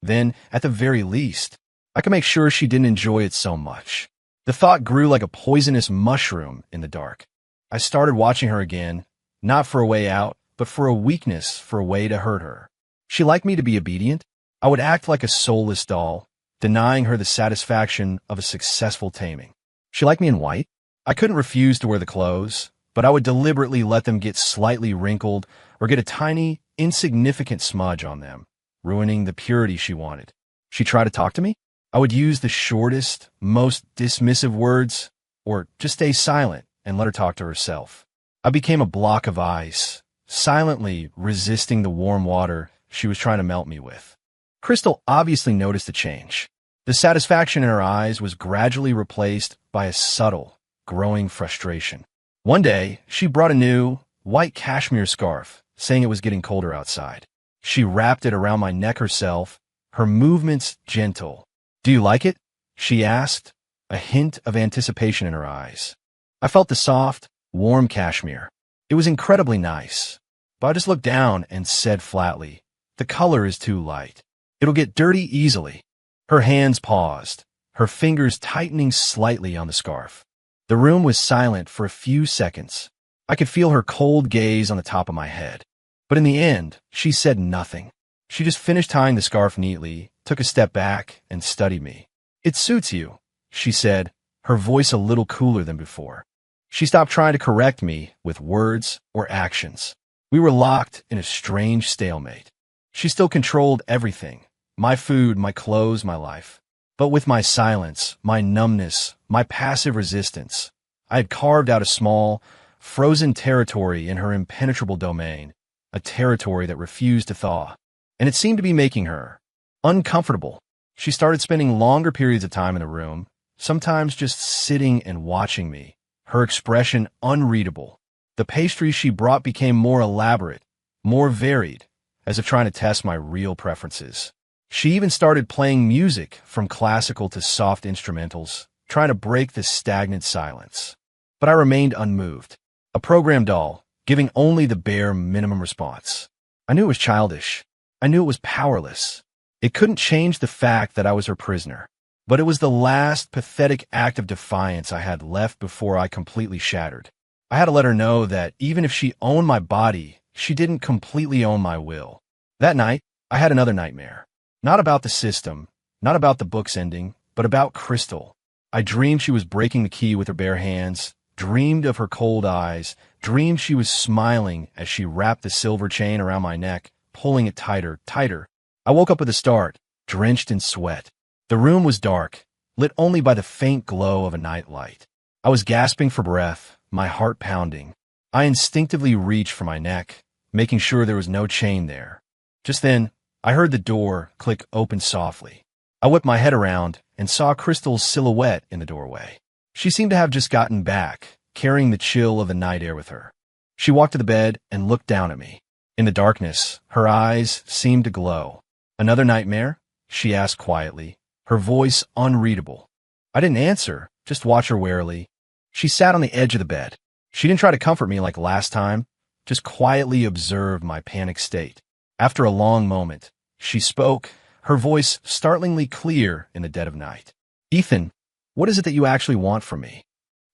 then, at the very least, I could make sure she didn't enjoy it so much. The thought grew like a poisonous mushroom in the dark. I started watching her again, not for a way out, but for a weakness, for a way to hurt her. She liked me to be obedient. I would act like a soulless doll, denying her the satisfaction of a successful taming. She liked me in white. I couldn't refuse to wear the clothes, but I would deliberately let them get slightly wrinkled or get a tiny, insignificant smudge on them, ruining the purity she wanted. She tried to talk to me. I would use the shortest, most dismissive words, or just stay silent and let her talk to herself. I became a block of ice, silently resisting the warm water she was trying to melt me with. Crystal obviously noticed the change. The satisfaction in her eyes was gradually replaced by a subtle, growing frustration. One day, she brought a new, white cashmere scarf, saying it was getting colder outside. She wrapped it around my neck herself, her movements gentle. "Do you like it?" she asked, a hint of anticipation in her eyes. I felt the soft, warm cashmere. It was incredibly nice, but I just looked down and said flatly, "The color is too light. It'll get dirty easily." Her hands paused, her fingers tightening slightly on the scarf. The room was silent for a few seconds. I could feel her cold gaze on the top of my head. But in the end, she said nothing. She just finished tying the scarf neatly, took a step back, and studied me. "It suits you," she said, her voice a little cooler than before. She stopped trying to correct me with words or actions. We were locked in a strange stalemate. She still controlled everything, my food, my clothes, my life. But with my silence, my numbness, my passive resistance, I had carved out a small, frozen territory in her impenetrable domain, a territory that refused to thaw. And it seemed to be making her uncomfortable. She started spending longer periods of time in the room, sometimes just sitting and watching me, her expression unreadable. The pastries she brought became more elaborate, more varied, as if trying to test my real preferences. She even started playing music from classical to soft instrumentals, trying to break the stagnant silence. But I remained unmoved, a program doll, giving only the bare minimum response. I knew it was childish. I knew it was powerless. It couldn't change the fact that I was her prisoner. But it was the last pathetic act of defiance I had left before I completely shattered. I had to let her know that even if she owned my body, she didn't completely own my will. That night, I had another nightmare. Not about the system, not about the book's ending, but about Crystal. I dreamed she was breaking the key with her bare hands, dreamed of her cold eyes, dreamed she was smiling as she wrapped the silver chain around my neck, pulling it tighter, tighter. I woke up with a start, drenched in sweat. The room was dark, lit only by the faint glow of a night light. I was gasping for breath, my heart pounding. I instinctively reached for my neck, making sure there was no chain there. Just then, I heard the door click open softly. I whipped my head around and saw Crystal's silhouette in the doorway. She seemed to have just gotten back, carrying the chill of the night air with her. She walked to the bed and looked down at me. In the darkness, her eyes seemed to glow. "Another nightmare?" she asked quietly, her voice unreadable. I didn't answer, just watch her warily. She sat on the edge of the bed. She didn't try to comfort me like last time, just quietly observed my panic state. After a long moment, she spoke, her voice startlingly clear in the dead of night. "Ethan, what is it that you actually want from me?"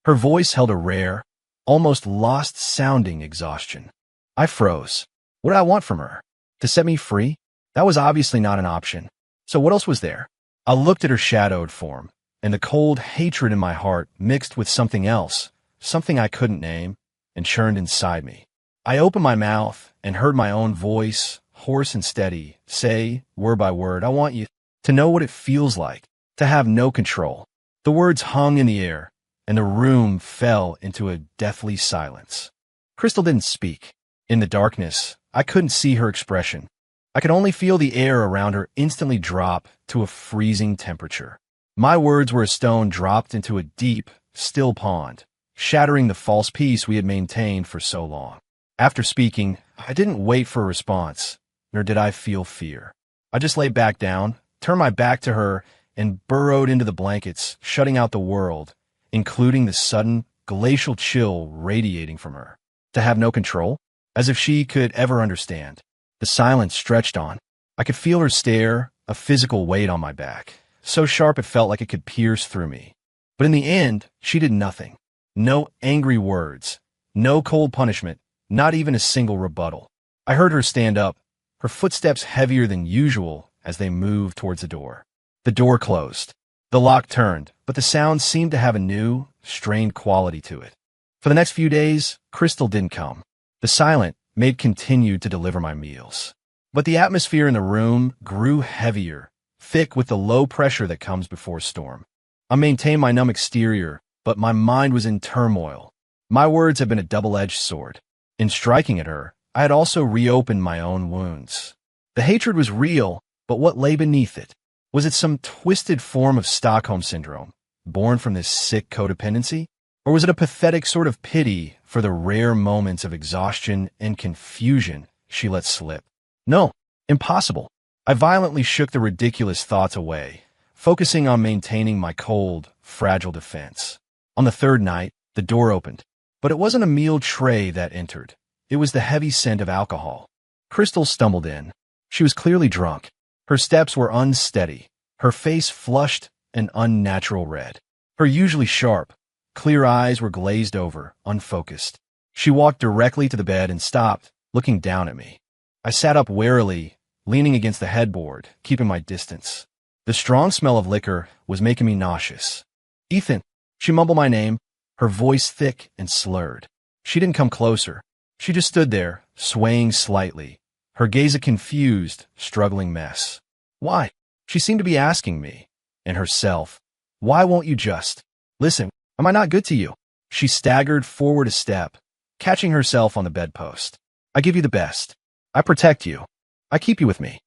Her voice held a rare, almost lost-sounding exhaustion. I froze. What did I want from her? To set me free? That was obviously not an option. So what else was there? I looked at her shadowed form, and the cold hatred in my heart mixed with something else, something I couldn't name, and churned inside me. I opened my mouth and heard my own voice, hoarse and steady, say, word by word, "I want you to know what it feels like, to have no control." The words hung in the air, and the room fell into a deathly silence. Crystal didn't speak. In the darkness, I couldn't see her expression. I could only feel the air around her instantly drop to a freezing temperature. My words were a stone dropped into a deep, still pond, shattering the false peace we had maintained for so long. After speaking, I didn't wait for a response, nor did I feel fear. I just lay back down, turned my back to her, and burrowed into the blankets, shutting out the world, including the sudden, glacial chill radiating from her. To have no control? As if she could ever understand. The silence stretched on. I could feel her stare, a physical weight on my back, so sharp it felt like it could pierce through me. But in the end, she did nothing. No angry words, no cold punishment, not even a single rebuttal. I heard her stand up, her footsteps heavier than usual as they moved towards the door. The door closed. The lock turned, but the sound seemed to have a new, strained quality to it. For the next few days, Crystal didn't come. The silent, maid continued to deliver my meals. But the atmosphere in the room grew heavier, thick with the low pressure that comes before a storm. I maintained my numb exterior, but my mind was in turmoil. My words had been a double-edged sword. In striking at her, I had also reopened my own wounds. The hatred was real, but what lay beneath it? Was it some twisted form of Stockholm Syndrome, born from this sick codependency? Or was it a pathetic sort of pity for the rare moments of exhaustion and confusion she let slip? No, impossible. I violently shook the ridiculous thoughts away, focusing on maintaining my cold, fragile defense. On the third night, the door opened. But it wasn't a meal tray that entered. It was the heavy scent of alcohol. Crystal stumbled in. She was clearly drunk. Her steps were unsteady, her face flushed an unnatural red. Her usually sharp, clear eyes were glazed over, unfocused. She walked directly to the bed and stopped, looking down at me. I sat up warily, leaning against the headboard, keeping my distance. The strong smell of liquor was making me nauseous. "Ethan," she mumbled my name, her voice thick and slurred. She didn't come closer. She just stood there, swaying slightly, her gaze a confused, struggling mess. Why? She seemed to be asking me, and herself, why won't you just listen? Am I not good to you? She staggered forward a step, catching herself on the bedpost. I give you the best. I protect you. I keep you with me.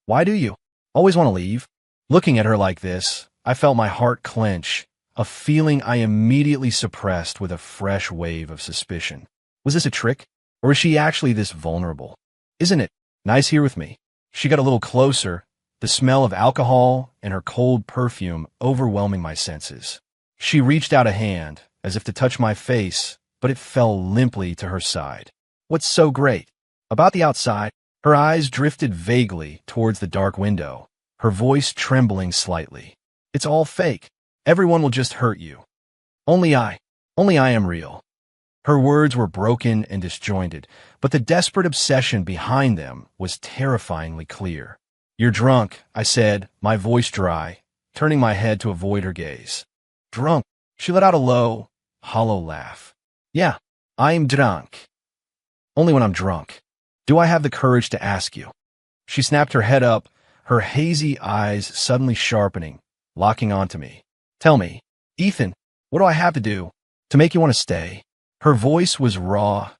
Why do you always want to leave? Looking at her like this, I felt my heart clench, a feeling I immediately suppressed with a fresh wave of suspicion. Was this a trick? Or is she actually this vulnerable? Isn't it nice here with me? She got a little closer, the smell of alcohol and her cold perfume overwhelming my senses. She reached out a hand, as if to touch my face, but it fell limply to her side. What's so great? About the outside, her eyes drifted vaguely towards the dark window, her voice trembling slightly. It's all fake. Everyone will just hurt you. Only I am real. Her words were broken and disjointed, but the desperate obsession behind them was terrifyingly clear. You're drunk, I said, my voice dry, turning my head to avoid her gaze. Drunk? She let out a low, hollow laugh. Yeah, I'm drunk. Only when I'm drunk. Do I have the courage to ask you? She snapped her head up, her hazy eyes suddenly sharpening, locking onto me. Tell me, Ethan, what do I have to do to make you want to stay? Her voice was raw,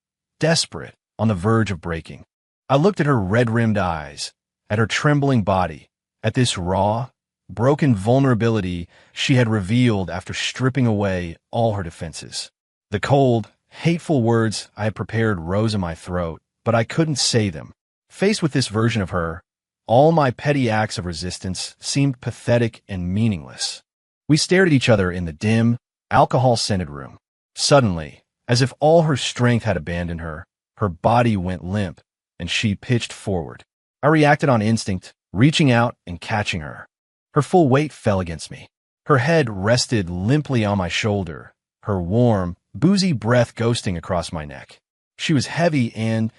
desperate, on the verge of breaking. I looked at her red-rimmed eyes, at her trembling body, at this raw, broken vulnerability she had revealed after stripping away all her defenses. The cold, hateful words I had prepared rose in my throat, but I couldn't say them. Faced with this version of her, all my petty acts of resistance seemed pathetic and meaningless. We stared at each other in the dim, alcohol-scented room. Suddenly, as if all her strength had abandoned her, her body went limp, and she pitched forward. I reacted on instinct, reaching out and catching her. Her full weight fell against me. Her head rested limply on my shoulder, her warm, boozy breath ghosting across my neck. She was heavy and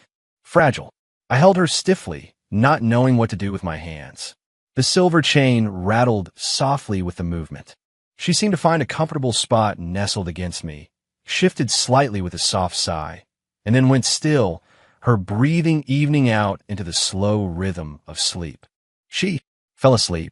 fragile. I held her stiffly, not knowing what to do with my hands. The silver chain rattled softly with the movement. She seemed to find a comfortable spot nestled against me, shifted slightly with a soft sigh, and then went still, her breathing evening out into the slow rhythm of sleep. She fell asleep.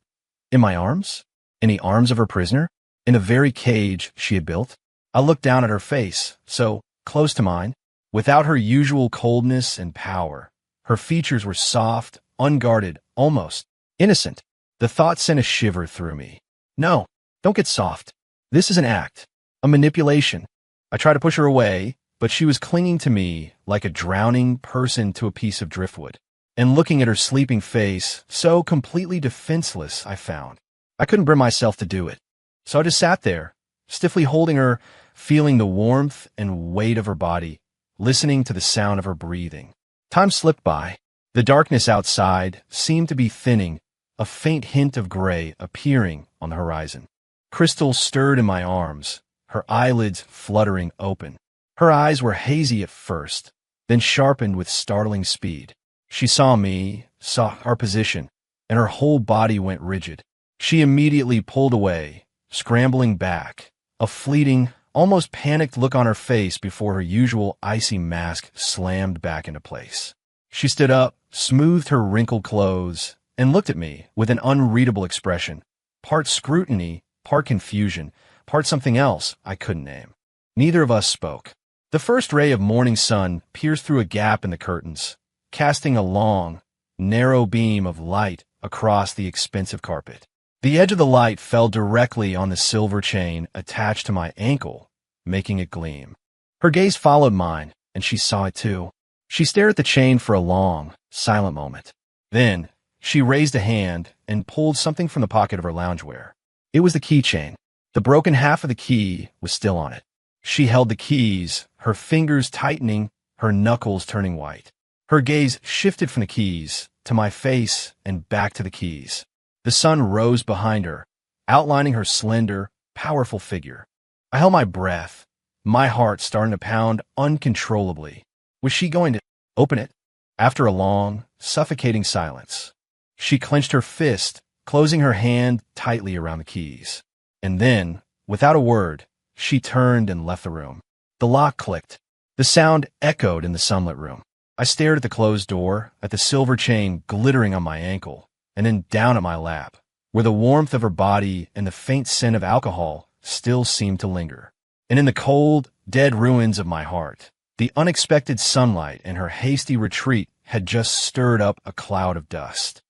In my arms? In the arms of her prisoner? In the very cage she had built? I looked down at her face, so close to mine, without her usual coldness and power. Her features were soft, unguarded, almost innocent. The thought sent a shiver through me. No, don't get soft. This is an act, a manipulation. I tried to push her away, but she was clinging to me like a drowning person to a piece of driftwood. And looking at her sleeping face, so completely defenseless, I found. I couldn't bring myself to do it. So I just sat there, stiffly holding her, feeling the warmth and weight of her body, listening to the sound of her breathing. Time slipped by. The darkness outside seemed to be thinning, a faint hint of gray appearing on the horizon. Crystal stirred in my arms, her eyelids fluttering open. Her eyes were hazy at first, then sharpened with startling speed. She saw me, saw our position, and her whole body went rigid. She immediately pulled away, scrambling back, a fleeting, almost panicked look on her face before her usual icy mask slammed back into place. She stood up, smoothed her wrinkled clothes, and looked at me with an unreadable expression, part scrutiny, part confusion, part something else I couldn't name. Neither of us spoke. The first ray of morning sun pierced through a gap in the curtains, casting a long, narrow beam of light across the expensive carpet. The edge of the light fell directly on the silver chain attached to my ankle, making it gleam. Her gaze followed mine, and she saw it too. She stared at the chain for a long, silent moment. Then, she raised a hand and pulled something from the pocket of her loungewear. It was the keychain. The broken half of the key was still on it. She held the keys, her fingers tightening, her knuckles turning white. Her gaze shifted from the keys to my face and back to the keys. The sun rose behind her, outlining her slender, powerful figure. I held my breath, my heart starting to pound uncontrollably. Was she going to open it? After a long, suffocating silence, she clenched her fist, closing her hand tightly around the keys. And then, without a word, she turned and left the room. The lock clicked. The sound echoed in the sunlit room. I stared at the closed door, at the silver chain glittering on my ankle, and then down at my lap, where the warmth of her body and the faint scent of alcohol still seemed to linger. And in the cold, dead ruins of my heart, the unexpected sunlight and her hasty retreat had just stirred up a cloud of dust.